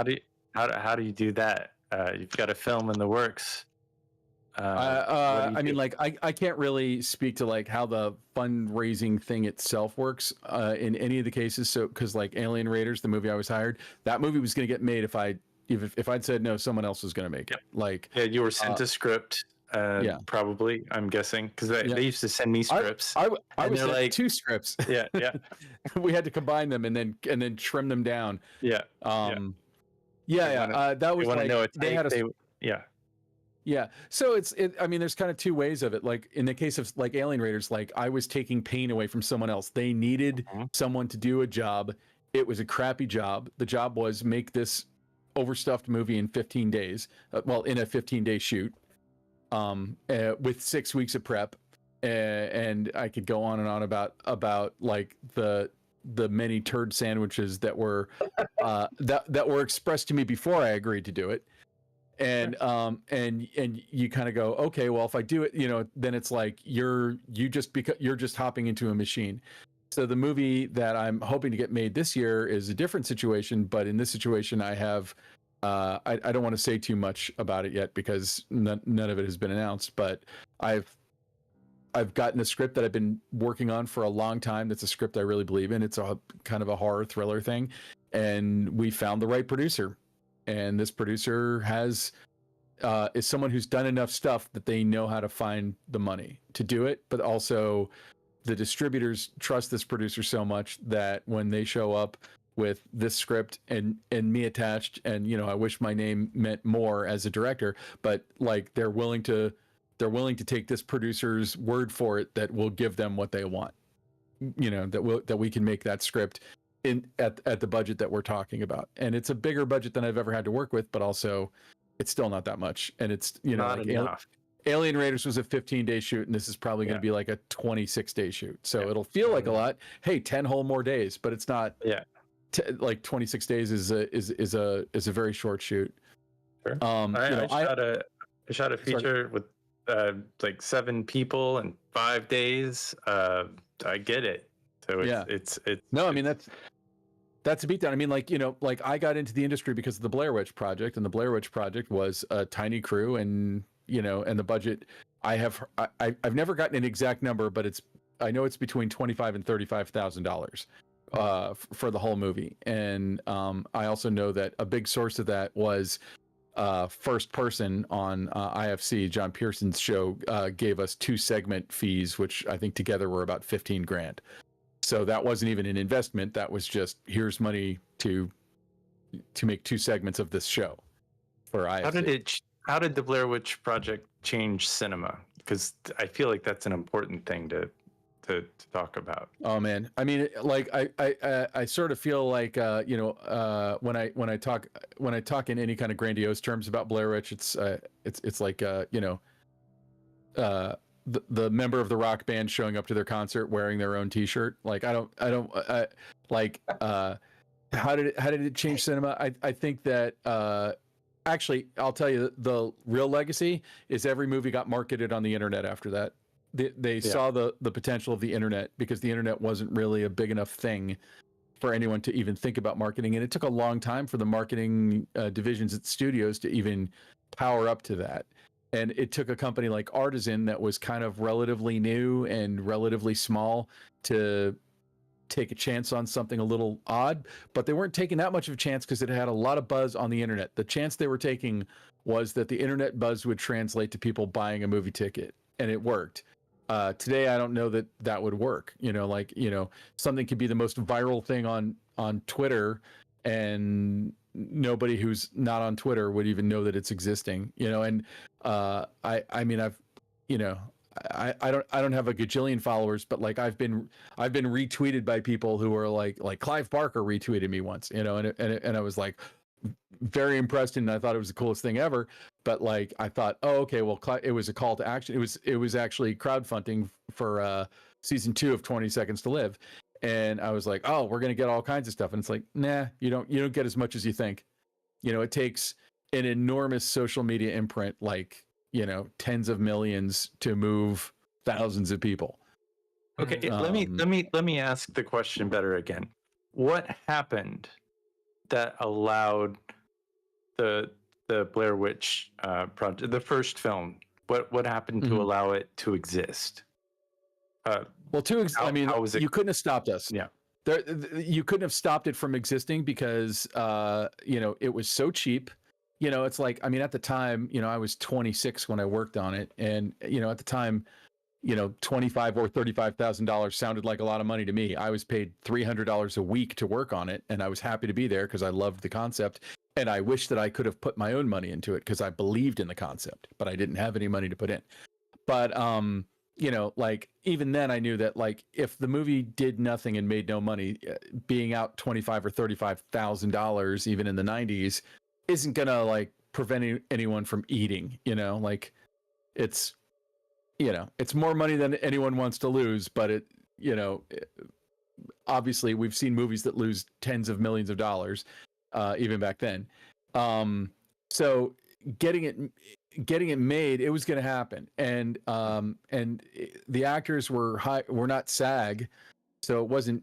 How do you do that? You've got a film in the works. I mean, like, I can't really speak to like how the fundraising thing itself works in any of the cases. So, because like Alien Raiders, the movie I was hired, that movie was going to get made if I'd said no, someone else was going to make it. Like, yeah, you were sent a script. Probably, I'm guessing, because they used to send me scripts. I was sent like 2 scripts. Yeah. We had to combine them and then trim them down. Yeah. That was like they had a. Yeah. So I mean, there's kind of 2 ways of it. Like in the case of like Alien Raiders, like I was taking pain away from someone else. They needed someone to do a job. It was a crappy job. The job was make this overstuffed movie in 15 days. In a 15-day shoot, with 6 weeks of prep. And I could go on and on about like the many turd sandwiches that were that were expressed to me before I agreed to do it. And you kind of go, okay, well, if I do it, then it's like you're just hopping into a machine. So the movie that I'm hoping to get made this year is a different situation, but in this situation, I have I don't want to say too much about it yet because none of it has been announced. But I've gotten a script that I've been working on for a long time. That's a script I really believe in. It's a kind of a horror thriller thing, and we found the right producer. And this producer is someone who's done enough stuff that they know how to find the money to do it. But also the distributors trust this producer so much that when they show up with this script and me attached, and I wish my name meant more as a director, but like they're willing to take this producer's word for it that will give them what they want, that we can make that script at the budget that we're talking about. And it's a bigger budget than I've ever had to work with, but also it's still not that much. And it's not like enough. Alien Raiders was a 15-day shoot, and this is probably going to be like a 26-day shoot. So it'll feel like a lot. Hey, 10 whole more days, but it's not. Yeah. Like 26 days is a very short shoot. Sure. I shot a feature with like 7 people in 5 days. I get it. So it's no, I mean that's a beatdown. I mean, like I got into the industry because of the Blair Witch Project, and the Blair Witch Project was a tiny crew, and and the budget. I've never gotten an exact number, but I know it's between $25,000 and $35,000 for the whole movie. And I also know that a big source of that was First Person on IFC. John Pearson's show gave us 2 segment fees, which I think together were about $15,000. So that wasn't even an investment. That was just, here's money to make 2 segments of this show for IFC. How did the Blair Witch Project change cinema? Because I feel like that's an important thing to to talk about. Oh man, I mean, like I sort of feel like when I talk in any kind of grandiose terms about Blair Witch, it's like the member of the rock band showing up to their concert wearing their own T-shirt. Like how did it change cinema? I think that actually, I'll tell you, the real legacy is every movie got marketed on the internet after that. They saw the potential of the internet, because the internet wasn't really a big enough thing for anyone to even think about marketing. And it took a long time for the marketing divisions at studios to even power up to that. And it took a company like Artisan that was kind of relatively new and relatively small to take a chance on something a little odd, but they weren't taking that much of a chance because it had a lot of buzz on the internet. The chance they were taking was that the internet buzz would translate to people buying a movie ticket, and it worked. Today, I don't know that would work. Something could be the most viral thing on Twitter, and nobody who's not on Twitter would even know that it's existing. And I don't have a gajillion followers, but like I've been retweeted by people who are like Clive Barker retweeted me once, and I was like very impressed, and I thought it was the coolest thing ever. But like I thought, oh, okay, well, it was a call to action. It was actually crowdfunding for season 2 of 20 Seconds to Live, and I was like, oh, we're gonna get all kinds of stuff, and it's like, nah, you don't get as much as you think. It takes an enormous social media imprint, like tens of millions, to move thousands of people. Okay, let me ask the question better again. What happened that allowed the Blair Witch Project, the first film? What happened to allow it to exist? You couldn't have stopped us. Yeah. You couldn't have stopped it from existing because it was so cheap. It's like, I mean, at the time, I was 26 when I worked on it, and at the time, $25,000 or $35,000 sounded like a lot of money to me. I was paid $300 a week to work on it, and I was happy to be there because I loved the concept, and I wish that I could have put my own money into it because I believed in the concept, but I didn't have any money to put in. But like even then, I knew that like if the movie did nothing and made no money, being out $25,000 or $35,000 even in the 90s isn't gonna like prevent anyone from eating. Like it's more money than anyone wants to lose, but obviously we've seen movies that lose tens of millions of dollars even back then. So getting it made, it was going to happen, and the actors were not SAG, so it wasn't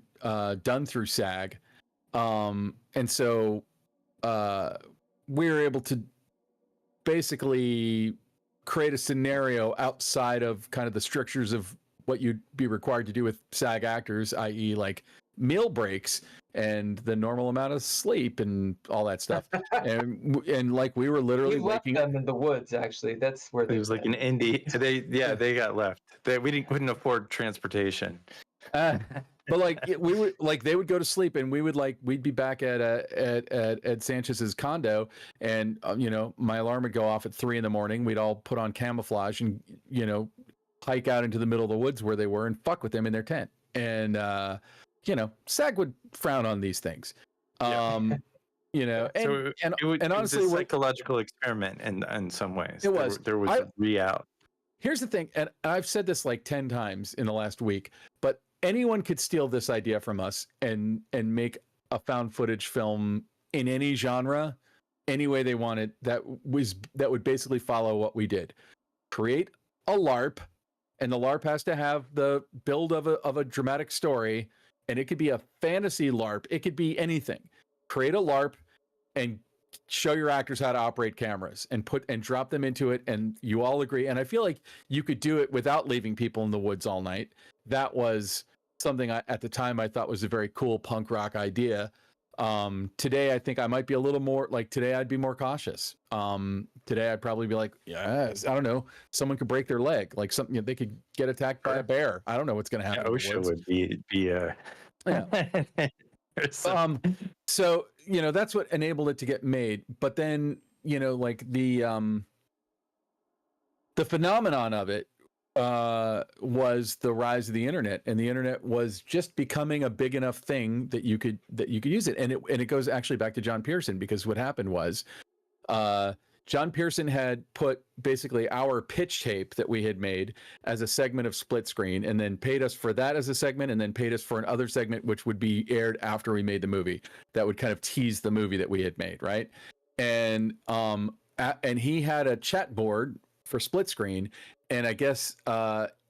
done through SAG, and so we were able to basically create a scenario outside of kind of the strictures of what you'd be required to do with SAG actors, i.e. like meal breaks and the normal amount of sleep and all that stuff. and like we were literally left them in the woods. Actually, that's where it was like an indie. They got left. We couldn't afford transportation. But like we would, like they would go to sleep, and we'd be back at Ed Sanchez's condo, and my alarm would go off at 3 a.m. We'd all put on camouflage and hike out into the middle of the woods where they were and fuck with them in their tent. And SAG would frown on these things. And honestly, it was a psychological experiment in some ways. It was. There was a re-out. Here's the thing, and I've said this like 10 times in the last week, but anyone could steal this idea from us and make a found footage film in any genre, any way they wanted, that would basically follow what we did. Create a LARP, and the LARP has to have the build of a dramatic story, and it could be a fantasy LARP. It could be anything. Create a LARP and show your actors how to operate cameras and drop them into it, and you all agree. And I feel like you could do it without leaving people in the woods all night. That was something at the time I thought was a very cool punk rock idea. Today, I think I might be a little more like, today I'd be more cautious. Today I'd probably be like, yes, I don't know, someone could break their leg, like something, they could get attacked by a bear. I don't know what's going to happen. OSHA would be yeah. So, that's what enabled it to get made. But then, like the phenomenon of it was the rise of the internet, and the internet was just becoming a big enough thing that you could use it. And it goes actually back to John Pearson, because what happened was John Pearson had put basically our pitch tape that we had made as a segment of Split Screen, and then paid us for that as a segment, and then paid us for another segment which would be aired after we made the movie, that would kind of tease the movie that we had made, right? And he had a chat board for Split Screen, and I guess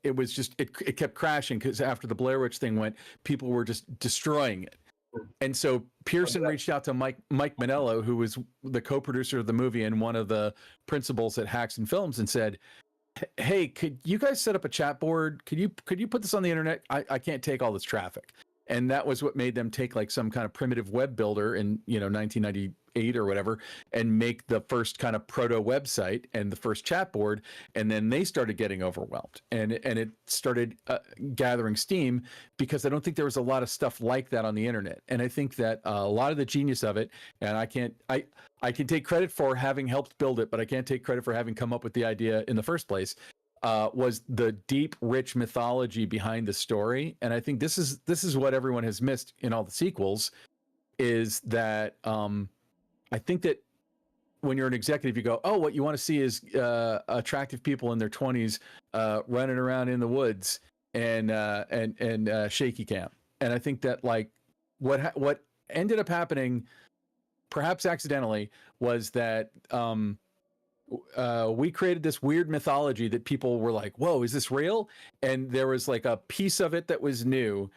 it was just it kept crashing, because after the Blair Witch thing went, people were just destroying it. And so Pearson reached out to Mike Manello, who was the co-producer of the movie and one of the principals at Hacks and Films, and said, "Hey, could you guys set up a chat board? Could you put this on the internet? I can't take all this traffic." And that was what made them take like some kind of primitive web builder in 1998 or whatever, and make the first kind of proto website and the first chat board. And then they started getting overwhelmed, and it started gathering steam, because I don't think there was a lot of stuff like that on the internet. And I think that a lot of the genius of it, and I can take credit for having helped build it, but I can't take credit for having come up with the idea in the first place, was the deep, rich mythology behind the story. And I think this is what everyone has missed in all the sequels, is that I think that when you're an executive, you go, oh, what you want to see is attractive people in their 20s running around in the woods and shaky cam. And I think that like what ended up happening, perhaps accidentally, was that we created this weird mythology that people were like, whoa, is this real? And there was like a piece of it that was new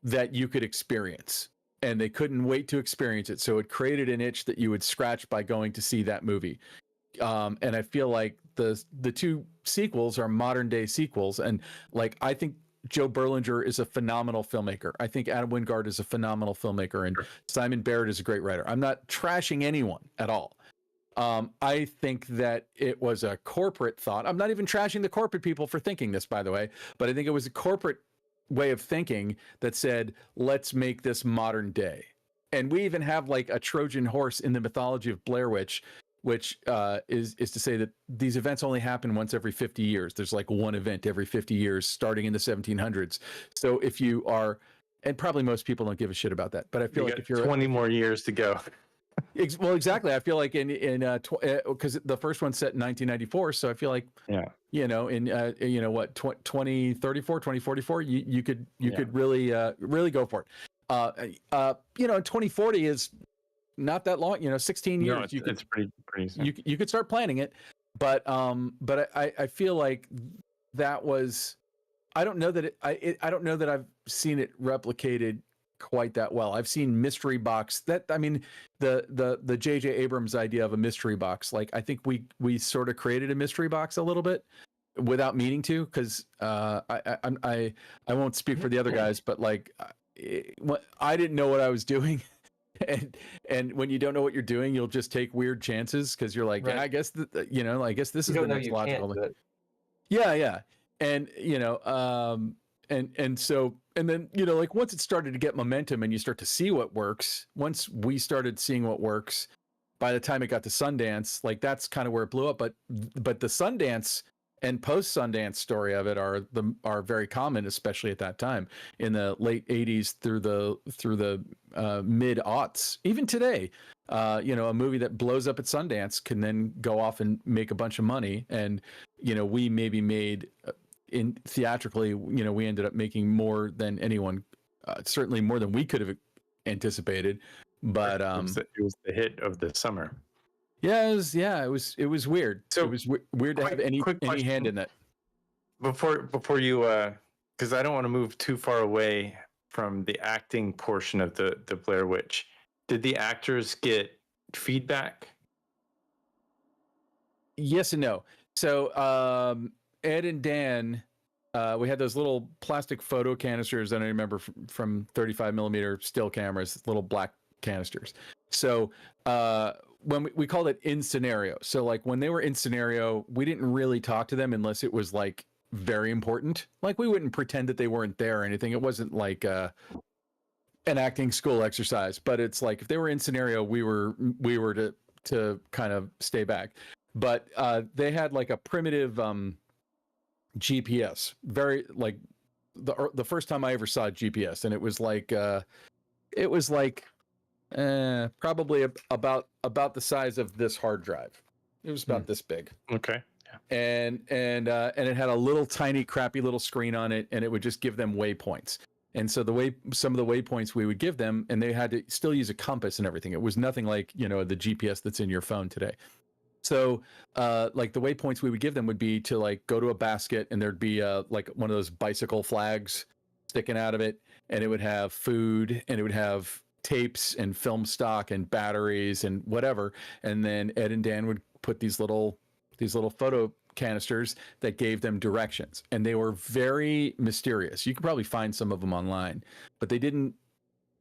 that you could experience, and they couldn't wait to experience it. So it created an itch that you would scratch by going to see that movie. And I feel like the two sequels are modern day sequels. And like, I think Joe Berlinger is a phenomenal filmmaker. I think Adam Wingard is a phenomenal filmmaker, and Simon Barrett is a great writer. I'm not trashing anyone at all. I think that it was a corporate thought. I'm not even trashing the corporate people for thinking this, by the way, but I think it was a corporate way of thinking that said, let's make this modern day. And we even have like a Trojan horse in the mythology of Blair Witch, which is to say that these events only happen once every 50 years. There's like one event every 50 years, starting in the 1700s. So if you are, and probably most people don't give a shit about that, but I feel like if you're 20 more years to go. Well, exactly. I feel like because the first one's set in 1994, so I feel like in what 2034, 2044, you could really go for it. 2040 is not that long. 16 years. No, it's pretty soon. You could start planning it, but I feel like that was. I don't know that I don't know that I've seen it replicated quite that well. I've seen mystery box the JJ Abrams idea of a mystery box. Like, I think we sort of created a mystery box a little bit without meaning to, because I won't speak for the other guys, but like I didn't know what I was doing. And when you don't know what you're doing, you'll just take weird chances, because you're like, right. I guess I guess this is the next logical thing. Yeah. And and then like once it started to get momentum and you start to see what works, once we started seeing what works, by the time it got to Sundance, like that's kind of where it blew up. But the Sundance and post Sundance story of it are very common, especially at that time in the late 80s through the mid aughts. Even today, a movie that blows up at Sundance can then go off and make a bunch of money. And we maybe made theatrically, we ended up making more than anyone, certainly more than we could have anticipated. But it was the hit of the summer. Yeah, it was weird. So it was weird to have any hand in that. Before you, because I don't want to move too far away from the acting portion of the Blair Witch. Did the actors get feedback? Yes and no. So Ed and Dan, we had those little plastic photo canisters that I remember from 35 millimeter still cameras, little black canisters. So when we called it in scenario. So like when they were in scenario, we didn't really talk to them unless it was like very important. Like we wouldn't pretend that they weren't there or anything. It wasn't like an acting school exercise, but it's like if they were in scenario, we were to kind of stay back. But they had like a primitive GPS. Very like the first time I ever saw GPS, and it was like probably about the size of this hard drive. It was about this big. Okay. Yeah. And it had a little tiny crappy little screen on it, and it would just give them waypoints. And so some of the waypoints we would give them, and they had to still use a compass and everything. It was nothing like, the GPS that's in your phone today. So like the waypoints we would give them would be to like go to a basket, and there'd be like one of those bicycle flags sticking out of it, and it would have food, and it would have tapes and film stock and batteries and whatever. And then Ed and Dan would put these little photo canisters that gave them directions, and they were very mysterious. You could probably find some of them online, but they didn't.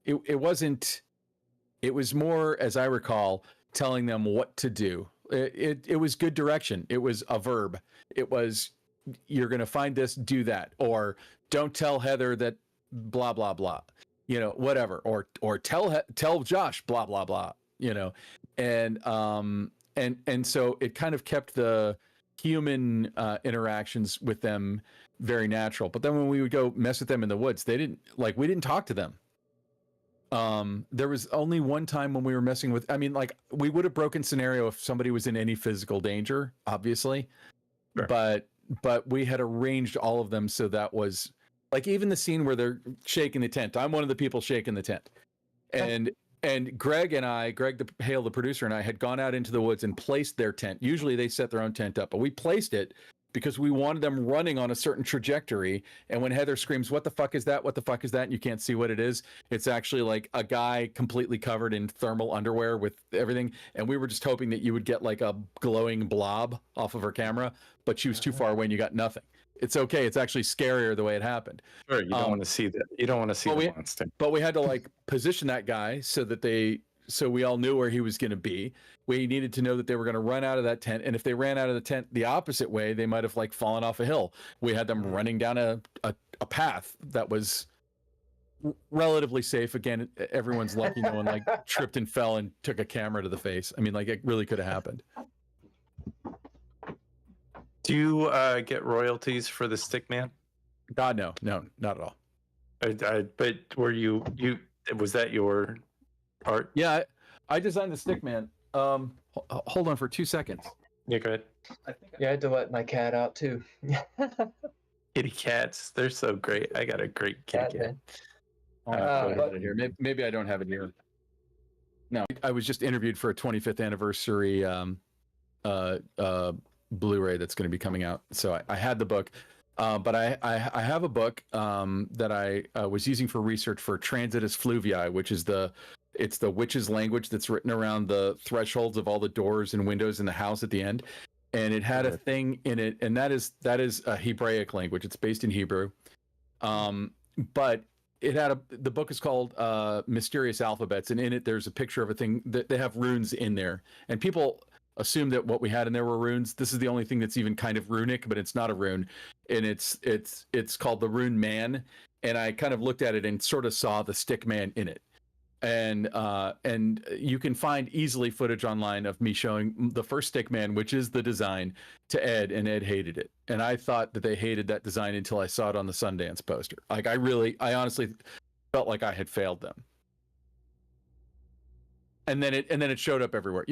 It was more, as I recall, telling them what to do. It was good direction. It was a verb. It was, you're going to find this, do that, or don't tell Heather that blah blah blah, whatever, or tell Josh blah blah blah, and so it kind of kept the human interactions with them very natural. But then when we would go mess with them in the woods, we didn't talk to them. There was only one time when we were messing with, we would have broken scenario if somebody was in any physical danger, obviously. Sure. But we had arranged all of them so that was like, even the scene where they're shaking the tent. I'm one of the people shaking the tent. And Greg Hale, the producer, and I had gone out into the woods and placed their tent. Usually they set their own tent up, but we placed it because we wanted them running on a certain trajectory. And when Heather screams, "What the fuck is that? What the fuck is that?" and you can't see what it is, it's actually like a guy completely covered in thermal underwear with everything. And we were just hoping that you would get like a glowing blob off of her camera, but she was too far away and you got nothing. It's okay. It's actually scarier the way it happened. Sure, you don't want to see that. You don't want to see the monster. But we had to like position that guy so we all knew where he was going to be. We needed to know that they were going to run out of that tent, and if they ran out of the tent the opposite way, they might have like fallen off a hill. We had them running down a path that was relatively safe. Again, everyone's lucky no one like tripped and fell and took a camera to the face. Like it really could have happened. Do you get royalties for the Stickman? God, no, not at all. But were you was that your art? Yeah, I designed the Stickman. Hold on for 2 seconds. Yeah, go ahead. I had to let my cat out too. Kitty cats, they're so great. I got a great kitty cat. Here. Maybe I don't have it here. No, I was just interviewed for a 25th anniversary Blu-ray that's going to be coming out. So I had the book, but I have a book that I was using for research for Transitus Fluvii, which is it's the witch's language that's written around the thresholds of all the doors and windows in the house at the end. And it had a thing in it, and that is a Hebraic language. It's based in Hebrew. But it had the book is called Mysterious Alphabets, and in it there's a picture of a thing that they have runes in there. And people assume that what we had in there were runes. This is the only thing that's even kind of runic, but it's not a rune. And it's called the Rune Man. And I kind of looked at it and sort of saw the stick man in it. And you can find easily footage online of me showing the first stick man, which is the design, to Ed, and Ed hated it. And I thought that they hated that design until I saw it on the Sundance poster. Like I honestly felt like I had failed them. And then it showed up everywhere,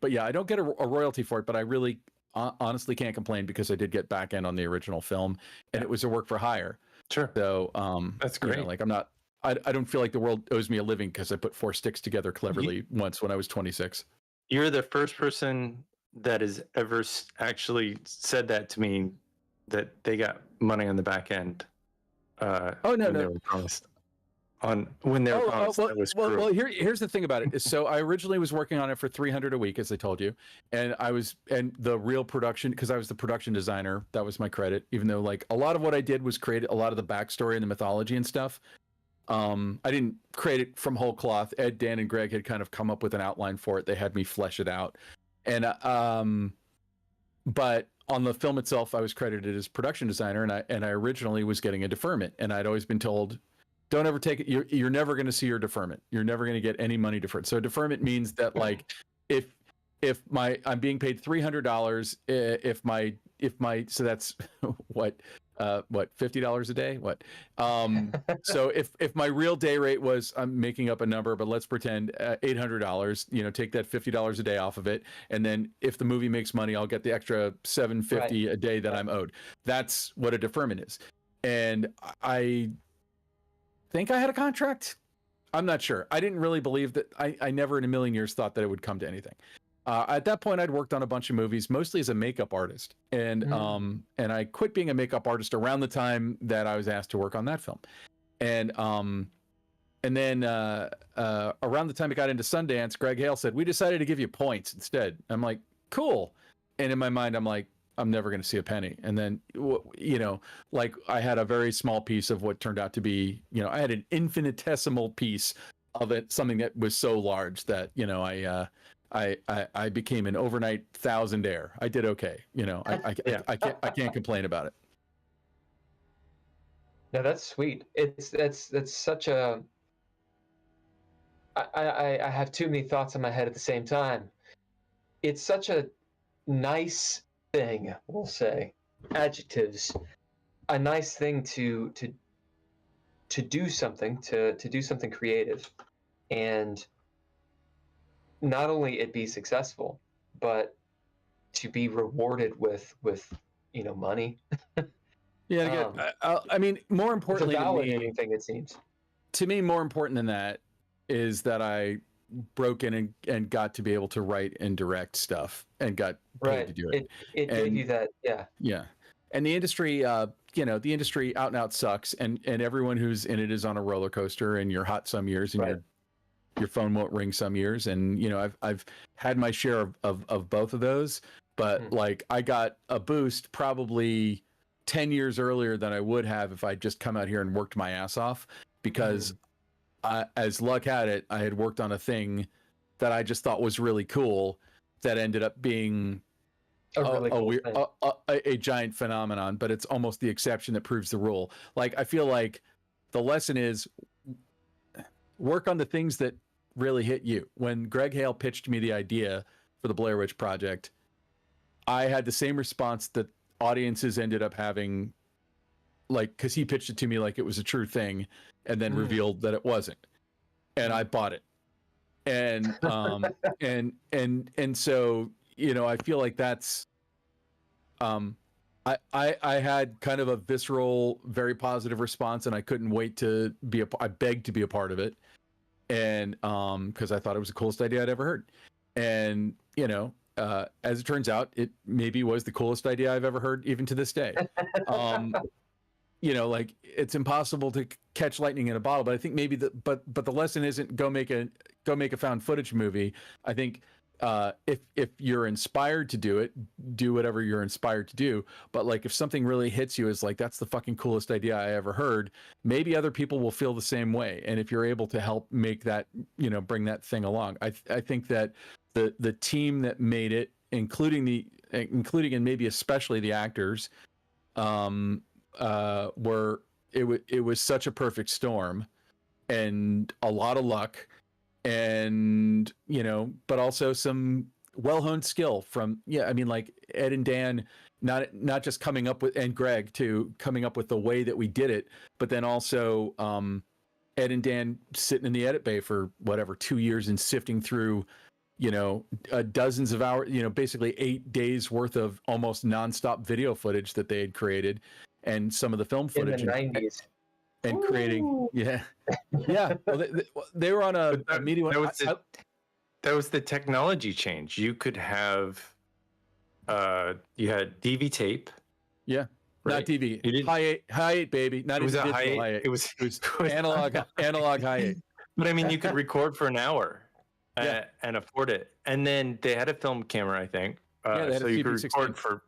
but yeah, I don't get a royalty for it, but I really honestly can't complain because I did get back end on the original film, and it was a work for hire. Sure. So that's great. I don't feel like the world owes me a living because I put 4 sticks together cleverly once when I was 26. You're the first person that has ever actually said that to me, that they got money on the back end. No. They were promised. When they were promised, that was cruel. Well, here's the thing about it is, so I originally was working on it for $300 a week, as I told you, and the real production, because I was the production designer, that was my credit, even though like a lot of what I did was create a lot of the backstory and the mythology and stuff. I didn't create it from whole cloth. Ed, Dan, and Greg had kind of come up with an outline for it. They had me flesh it out, and but on the film itself, I was credited as production designer, and I originally was getting a deferment, and I'd always been told, don't ever take it. You're never going to see your deferment. You're never going to get any money deferred. So deferment means that like if I'm being paid $300, if so that's what $50 a day? What? So if my real day rate was, I'm making up a number, but let's pretend $800, take that $50 a day off of it. And then if the movie makes money, I'll get the extra $750 a day that I'm owed. That's what a deferment is. And I think I had a contract. I'm not sure. I didn't really believe that. I never in a million years thought that it would come to anything. At that point, I'd worked on a bunch of movies, mostly as a makeup artist, and I quit being a makeup artist around the time that I was asked to work on that film, and then around the time it got into Sundance, Greg Hale said, "We decided to give you points instead." I'm like, "Cool," and in my mind, I'm like, "I'm never going to see a penny." And then, like I had a very small piece of what turned out to be, I had an infinitesimal piece of it, something that was so large that I became an overnight thousandaire. I did okay. I can't complain about it. No, that's sweet. That's such a. I have too many thoughts in my head at the same time. It's such a nice thing, we'll say, adjectives. A nice thing to do something, to do something creative, and not only it be successful, but to be rewarded with money. Yeah, I mean, more importantly, it's a validating thing, it seems. To me, more important than that is that I broke in and got to be able to write and direct stuff and got paid to do it. It gave you that, yeah. Yeah. And the industry, the industry out and out sucks, and everyone who's in it is on a roller coaster, and you're hot some years, and your phone won't ring some years, and I've had my share of both of those, but like I got a boost probably 10 years earlier than I would have if I'd just come out here and worked my ass off, because as luck had it, I had worked on a thing that I just thought was really cool that ended up being a giant phenomenon, but it's almost the exception that proves the rule. Like, I feel like the lesson is work on the things that really hit you. When Greg Hale pitched me the idea for the Blair Witch Project, I had the same response that audiences ended up having, like, because he pitched it to me like it was a true thing, and then revealed that it wasn't, and I bought it, and and so I feel like that's I had kind of a visceral, very positive response, and I couldn't wait to be I begged to be a part of it, and because I thought it was the coolest idea I'd ever heard, and as it turns out, it maybe was the coolest idea I've ever heard, even to this day. Like, it's impossible to catch lightning in a bottle, but I think maybe but the lesson isn't go make a found footage movie. I think if you're inspired to do it, do whatever you're inspired to do. But like, if something really hits you as like, that's the fucking coolest idea I ever heard, maybe other people will feel the same way. And if you're able to help make that, bring that thing along, I think that the team that made it, including and maybe especially the actors, it was such a perfect storm, and a lot of luck, and but also some well-honed skill from like Ed and Dan, not just coming up with, and Greg too, coming up with the way that we did it, but then also Ed and Dan sitting in the edit bay for 2 years and sifting through dozens of hours, basically 8 days worth of almost nonstop video footage that they had created, and some of the film footage in the 90s, and creating, well, they were on a media. That was the technology change. You could have, you had DV tape. Yeah. Right? Not DV. High eight, baby. Not even digital high eight. It was analog high eight. But I mean, you could record for an hour and afford it. And then they had a film camera, I think. So you could record for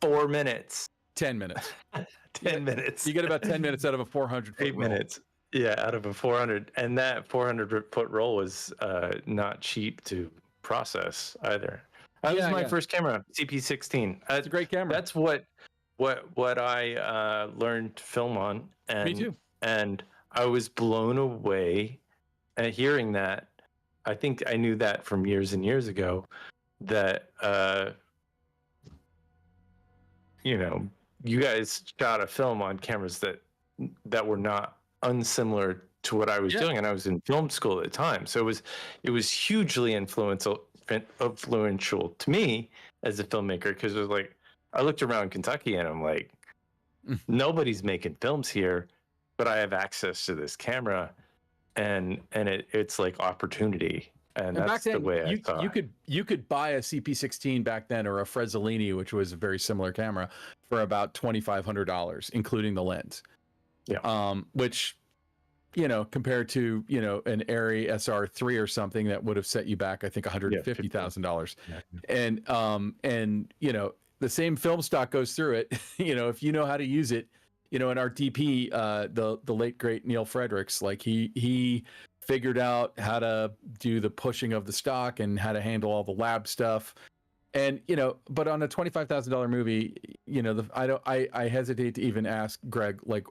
4 minutes. 10 minutes. 10 minutes. You get about 10 minutes out of a 400-foot 8 minutes. Yeah, out of a 400. And that 400-foot roll was not cheap to process either. That was my first camera, CP16. It's a great camera. That's what I learned to film on. And, me too. And I was blown away at hearing that. I think I knew that from years and years ago, that you guys shot a film on cameras that were not unsimilar to what I was doing, and I was in film school at the time, so it was hugely influential to me as a filmmaker, because it was like I looked around Kentucky and I'm like, nobody's making films here, but I have access to this camera, and it's like opportunity. And that's back then, the way I thought. You could buy a CP16 back then, or a Frezzolini, which was a very similar camera, for about $2,500, including the lens. Yeah. Which, compared to an Arri SR3 or something, that would have set you back, I think, $150,000. And the same film stock goes through it. If you know how to use it, in our DP, the late great Neil Fredericks, like he figured out how to do the pushing of the stock and how to handle all the lab stuff. And, but on a $25,000 movie, I hesitate to even ask Greg, like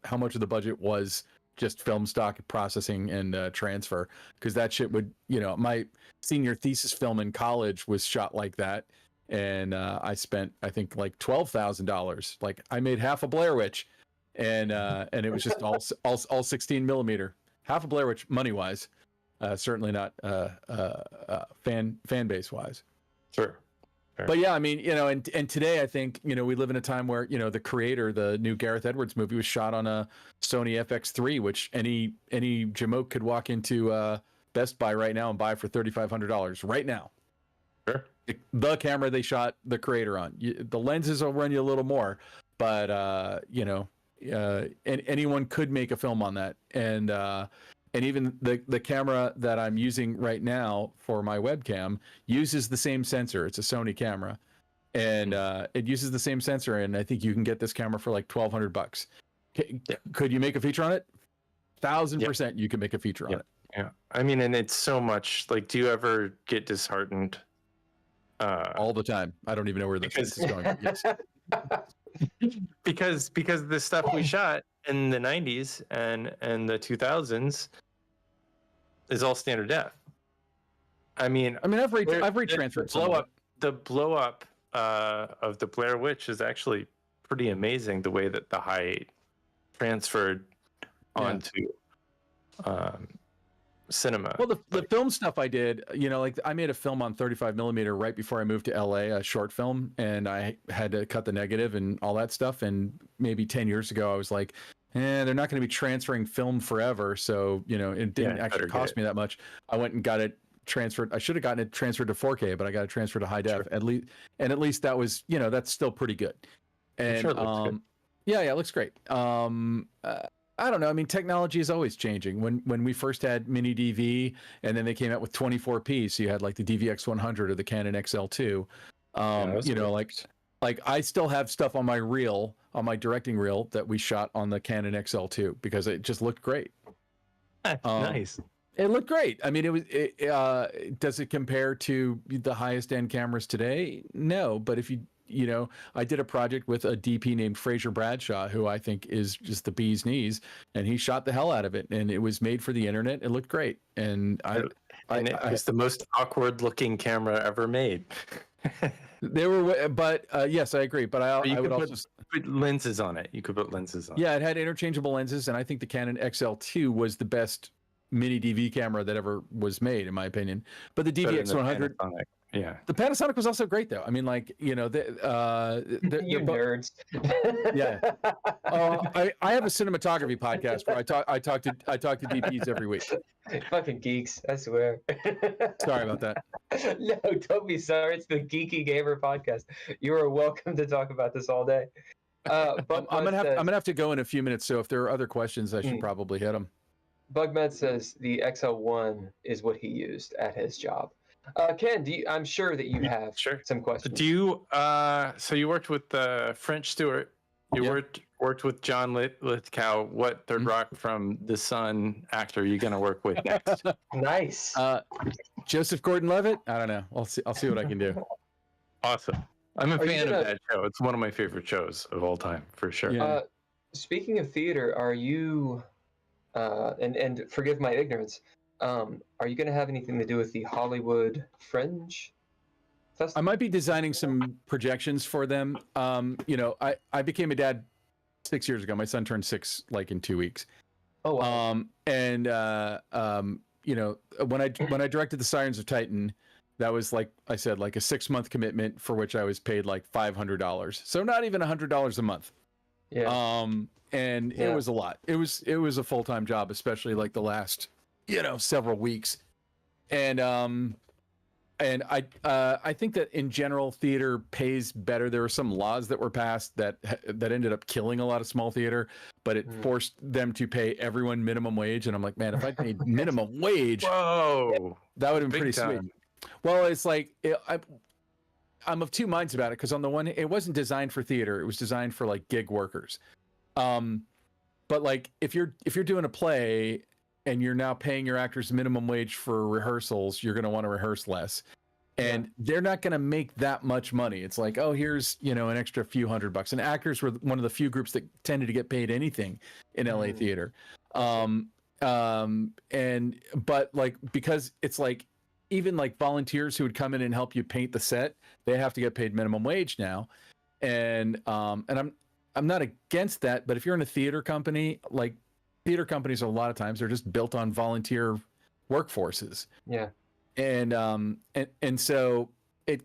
how much of the budget was just film stock processing and transfer. Cause that shit would, my senior thesis film in college was shot like that. And I spent, I think, like $12,000. Like I made half a Blair Witch, and it was just all 16 millimeter. Half a Blair Witch, money wise, certainly not fan base wise. Sure. But yeah, I mean, and today I think we live in a time where the Creator, the new Gareth Edwards movie, was shot on a Sony FX3, which any jamoke could walk into Best Buy right now and buy for $3,500 right now. Sure. The camera they shot the Creator on. The lenses will run you a little more, but anyone could make a film on that. And even the camera that I'm using right now for my webcam uses the same sensor. It's a Sony camera, and it uses the same sensor. And I think you can get this camera for like $1,200. Could you make a feature on it? 1,000% you can make a feature on it. Yeah, I mean, and it's so much. Like, do you ever get disheartened? All the time. I don't even know where this is going. Yes. because the stuff we shot in the 90s and the 2000s is all standard def. I mean I've retransferred the blow up of the Blair Witch is actually pretty amazing, the way that the high transferred onto cinema. Well, the film stuff I did, like I made a film on 35 millimeter right before I moved to LA, a short film, and I had to cut the negative and all that stuff. And maybe 10 years ago, I was like, they're not going to be transferring film forever. So, it didn't actually cost me that much. I went and got it transferred. I should have gotten it transferred to 4K, but I got it transferred to high def. Sure. At least that was, that's still pretty good. And sure, it looks good. It looks great. I don't know. I mean, technology is always changing. When we first had mini DV, and then they came out with 24p, so you had like the DVX100 or the Canon XL2. Like I still have stuff on my reel, on my directing reel, that we shot on the Canon XL2 because it just looked great. Nice. It looked great. I mean, does it compare to the highest end cameras today? No, but if I did a project with a DP named Fraser Bradshaw, who I think is just the bee's knees, and he shot the hell out of it, and it was made for the internet. It looked great, and it was the most awkward looking camera ever made. They were, but yes, I agree. But I would also put lenses on it. You could put lenses on. Yeah, it had interchangeable lenses, and I think the Canon XL2 was the best mini DV camera that ever was made, in my opinion. But the DVX100. Yeah, the Panasonic was also great, though. I mean, like you nerds. Yeah. I have a cinematography podcast where I talk to DPs every week. Fucking geeks, I swear. Sorry about that. No, don't be sorry. It's the Geeky Gamer podcast. You are welcome to talk about this all day. I'm gonna have to go in a few minutes. So if there are other questions, I should probably hit them. Bugmed says the XL1 is what he used at his job. Ken, I'm sure that you have some questions. Do you? So you worked with French Stewart. You worked with John Lithgow. What Third Rock from the Sun actor are you going to work with next? Nice. Joseph Gordon-Levitt. I don't know. I'll see what I can do. Awesome. I'm a fan of that show. It's one of my favorite shows of all time, for sure. Yeah. Speaking of theater, are you? And forgive my ignorance. Are you going to have anything to do with the Hollywood Fringe? That's I might be designing some projections for them. You know, I became a dad 6 years ago. My son turned 6 like in 2 weeks. oh wow. You know, when I directed the Sirens of Titan, that was like I said, like a 6-month commitment for which I was paid like $500. So not even $100 a month. Yeah. And Yeah. it was a lot. It was a full-time job, especially like the last, you know, several weeks. And I think that in general theater pays better. There were some laws that were passed that ended up killing a lot of small theater, but it forced them to pay everyone minimum wage. And I'm like, man, if I paid minimum wage, Whoa, that would have been big pretty time. sweet. Well, it's like I'm of two minds about it, because on the one, it wasn't designed for theater; it was designed for like gig workers. But like if you're doing a play and you're now paying your actors minimum wage for rehearsals, you're going to want to rehearse less, and they're not going to make that much money. It's like, oh, here's, you know, an extra few $100, and actors were one of the few groups that tended to get paid anything in LA theater. But like, because it's like, even like volunteers who would come in and help you paint the set, they have to get paid minimum wage now. And I'm not against that, but if you're in a theater company, like theater companies, a lot of times they're just built on volunteer workforces. Yeah. And so it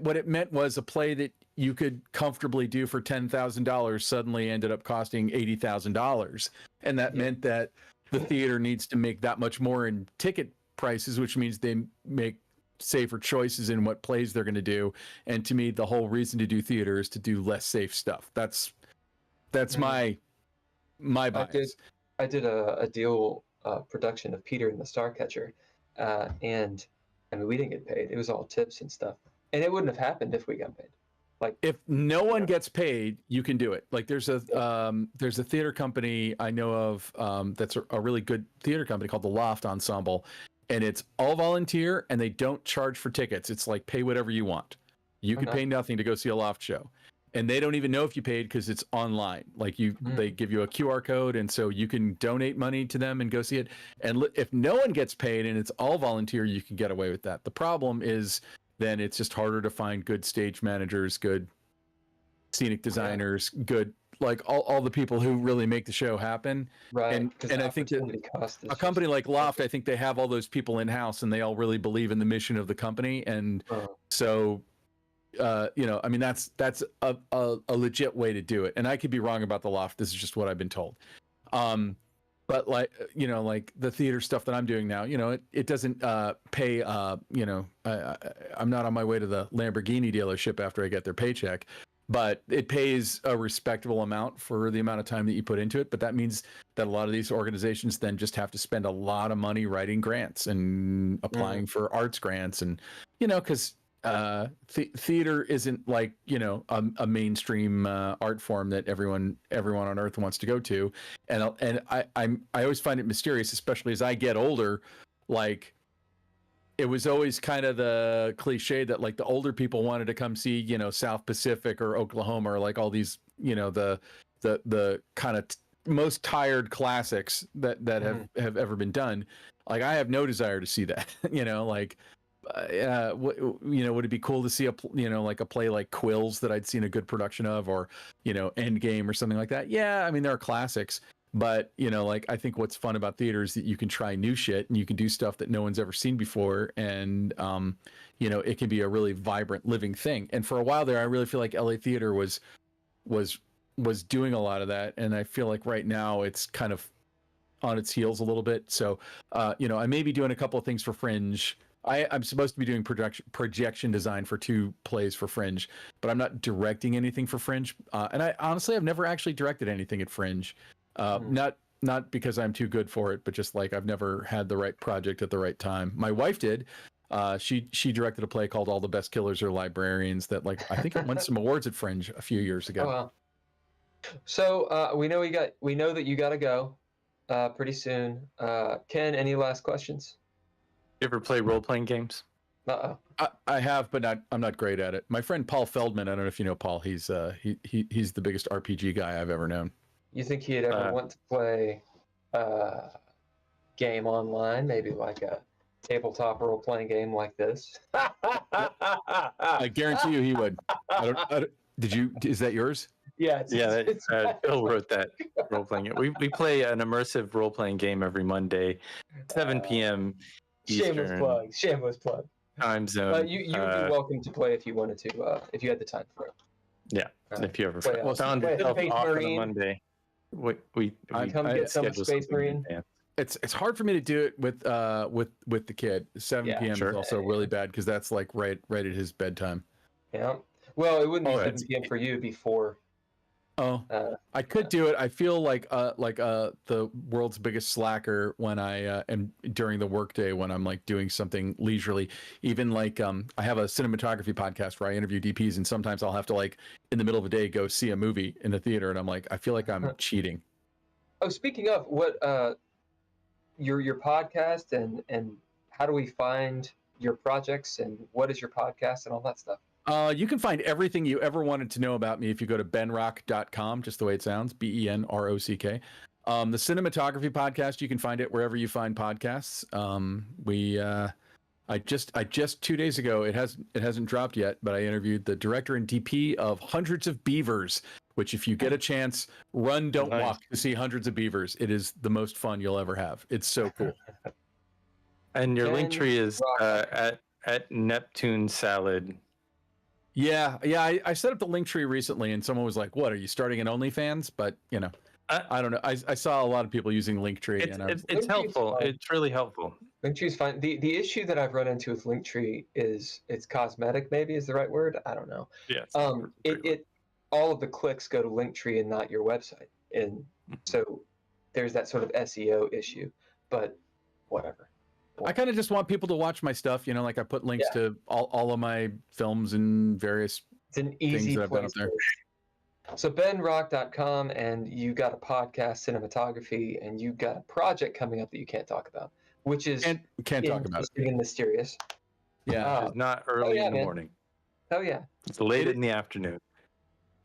what it meant was a play that you could comfortably do for $10,000 suddenly ended up costing $80,000. And that meant that the theater needs to make that much more in ticket prices, which means they make safer choices in what plays they're going to do. And to me, the whole reason to do theater is to do less safe stuff. That's my bias. I did a deal production of Peter and the Starcatcher, and I mean, we didn't get paid. It was all tips and stuff, and it wouldn't have happened if we got paid. Like, if no one gets paid, you can do it. Like there's a theater company I know of that's a really good theater company called the Loft Ensemble, and it's all volunteer and they don't charge for tickets. It's like pay whatever you want. You could pay nothing to go see a Loft show, and they don't even know if you paid because it's online. Like they give you a QR code, and so you can donate money to them and go see it. And if no one gets paid and it's all volunteer, you can get away with that. The problem is then it's just harder to find good stage managers, good scenic designers, good, like all the people who really make the show happen. right. And I think that a company like Loft, I think they have all those people in house and they all really believe in the mission of the company. And so, you know, I mean, that's a legit way to do it. And I could be wrong about the Loft. This is just what I've been told. But like, you know, like the theater stuff that I'm doing now, you know, it doesn't pay, you know, I'm not on my way to the Lamborghini dealership after I get their paycheck, but it pays a respectable amount for the amount of time that you put into it. But that means that a lot of these organizations then just have to spend a lot of money writing grants and applying for arts grants. And, you know, because theater isn't like, you know, a mainstream art form that everyone on earth wants to go to. And I always find it mysterious, especially as I get older. Like, it was always kind of the cliche that like the older people wanted to come see, you know, South Pacific or Oklahoma or like all these, you know, the kind of most tired classics that have ever been done. Like, I have no desire to see that, you know, like, you know, would it be cool to see a play like Quills that I'd seen a good production of, or, you know, Endgame or something like that? Yeah, I mean, there are classics, but, you know, like, I think what's fun about theater is that you can try new shit and you can do stuff that no one's ever seen before, and you know, it can be a really vibrant, living thing. And for a while there, I really feel like LA theater was doing a lot of that, and I feel like right now it's kind of on its heels a little bit. So, you know, I may be doing a couple of things for Fringe. I'm supposed to be doing projection design for 2 plays for Fringe, but I'm not directing anything for Fringe. And I've never actually directed anything at Fringe. Not because I'm too good for it, but just like I've never had the right project at the right time. My wife did. She directed a play called All the Best Killers Are Librarians that, like, I think it won some awards at Fringe a few years ago. Oh, wow. So we know that you got to go pretty soon. Ken, any last questions? You ever play role-playing games? I have, but I'm not great at it. My friend Paul Feldman, I don't know if you know Paul. He's he's the biggest RPG guy I've ever known. You think he'd ever want to play game online, maybe like a tabletop role-playing game like this. I guarantee you he would. I don't, did you? Is that yours? Yeah, Bill wrote that role playing game. We play an immersive role playing game every Monday, 7 p.m. Shameless Eastern plug. Shameless plug. time zone. You would be welcome to play if you wanted to, if you had the time for it. Yeah, if you ever play found play yourself Space off on a Marine. Monday, we Come get some schedule Space something in Marine. advance. It's hard for me to do it with the kid. 7 p.m. Sure. is also really bad because that's like right at his bedtime. Yeah. Well, it wouldn't be 7 it's- p.m. for you before. Oh, I could do it. I feel like the world's biggest slacker when I am during the workday when I'm like doing something leisurely. Even like I have a cinematography podcast where I interview DPs, and sometimes I'll have to like in the middle of the day go see a movie in the theater, and I'm like, I feel like I'm cheating. Oh, speaking of what, your podcast and how do we find your projects and what is your podcast and all that stuff? You can find everything you ever wanted to know about me if you go to benrock.com, just the way it sounds, BENROCK. The cinematography podcast, you can find it wherever you find podcasts. I just 2 days ago, it hasn't dropped yet, but I interviewed the director and DP of Hundreds of Beavers, which if you get a chance, run, don't walk to see Hundreds of Beavers. It is the most fun you'll ever have. It's so cool. And your link tree is at Neptune Salad. Yeah. I set up the link tree recently, and someone was like, "What? Are you starting an OnlyFans?" But you know, I don't know. I saw a lot of people using Linktree. It's helpful. It's really helpful. Linktree is fine. The issue that I've run into with Linktree is it's cosmetic. Maybe is the right word. I don't know. Yeah. It all of the clicks go to Linktree and not your website, and so there's that sort of SEO issue. But whatever. I kind of just want people to watch my stuff. You know, like I put links to all of my films and various it's an easy things that I've done place. up there. So benrock.com, and you got a podcast, cinematography, and you got a project coming up that you can't talk about, which is can't talk about it. and mysterious. Yeah, It's not early in the morning. Oh yeah, it's late in the afternoon.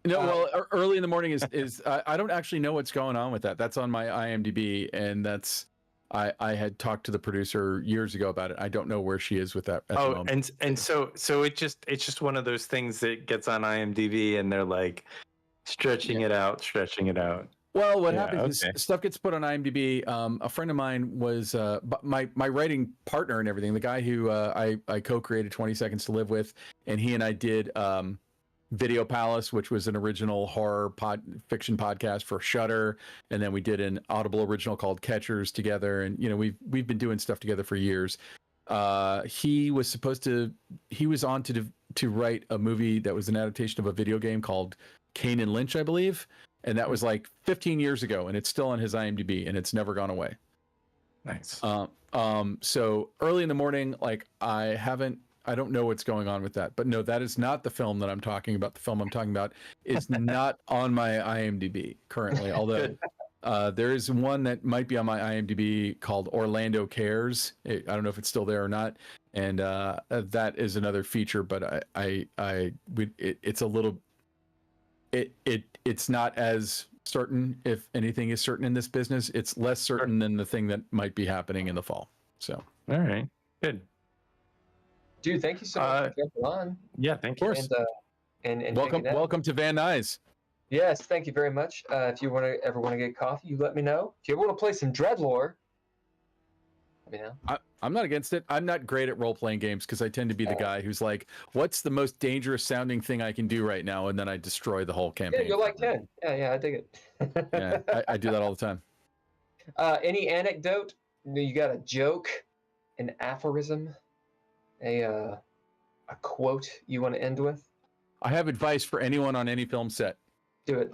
No, well, early in the morning is I don't actually know what's going on with that. That's on my IMDb, and that's I had talked to the producer years ago about it. I don't know where she is with that at the moment. and so it's just one of those things that gets on IMDb, and they're like stretching it out. Well, what happens is stuff gets put on IMDb. A friend of mine was my writing partner and everything, the guy who I co-created 20 Seconds to Live with, and he and I did Video Palace, which was an original horror fiction podcast for Shudder, and then we did an Audible original called Catchers together, and you know we've been doing stuff together for years. He was on to write a movie that was an adaptation of a video game called Kane and Lynch, I believe, and that was like 15 years ago, and it's still on his IMDb, and it's never gone away. Nice. So early in the morning, like I don't know what's going on with that, but no, that is not the film that I'm talking about. The film I'm talking about is not on my IMDb currently, although there is one that might be on my IMDb called Orlando Cares. I don't know if it's still there or not, and that is another feature. But it's a little, it's not as certain. If anything is certain in this business, it's less certain than the thing that might be happening in the fall. So, all right, good. Dude, thank you so much for jumping on. Yeah, thank you. And welcome to Van Nuys. Yes, thank you very much. If you ever want to get coffee, you let me know. If you ever want to play some DreadLore, let me know. I'm not against it. I'm not great at role-playing games because I tend to be the guy who's like, what's the most dangerous sounding thing I can do right now? And then I destroy the whole campaign. Yeah, you're like 10. Yeah, I dig it. Yeah, I do that all the time. Any anecdote? You got a joke, an aphorism, a quote you want to end with? I have advice for anyone on any film set. Do it.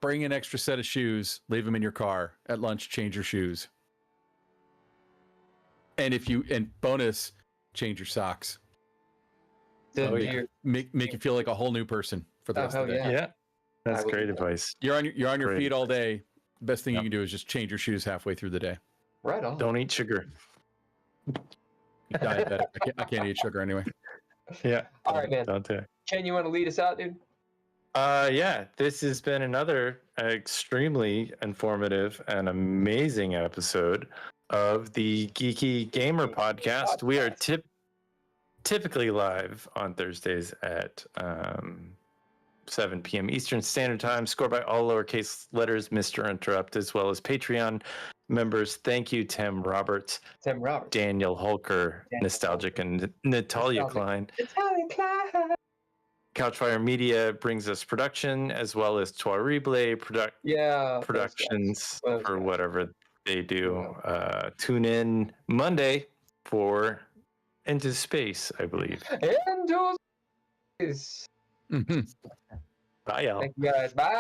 Bring an extra set of shoes, leave them in your car. At lunch, change your shoes. And bonus, change your socks. Make you feel like a whole new person for the rest of the day. Yeah. That's great advice. You're on your feet all day. The best thing you can do is just change your shoes halfway through the day. Right on. Don't eat sugar. Diabetic. I can't eat sugar anyway. Yeah. All right, man. Don't do it. Ken, you want to lead us out, dude? Yeah, this has been another extremely informative and amazing episode of the Geeky Gamer Podcast. We are typically live on Thursdays at 7 p.m. Eastern Standard Time. Scored by all lowercase letters, Mr. Interrupt, as well as Patreon members. Thank you, Tim Roberts, Daniel Holker, Nostalgic, and Natalia Cline. Couchfire Media brings us production, as well as Terrible Productions for whatever they do. Tune in Monday for Into Space, I believe. Into Space. Mhm. Bye, y'all. Thank you guys. Bye.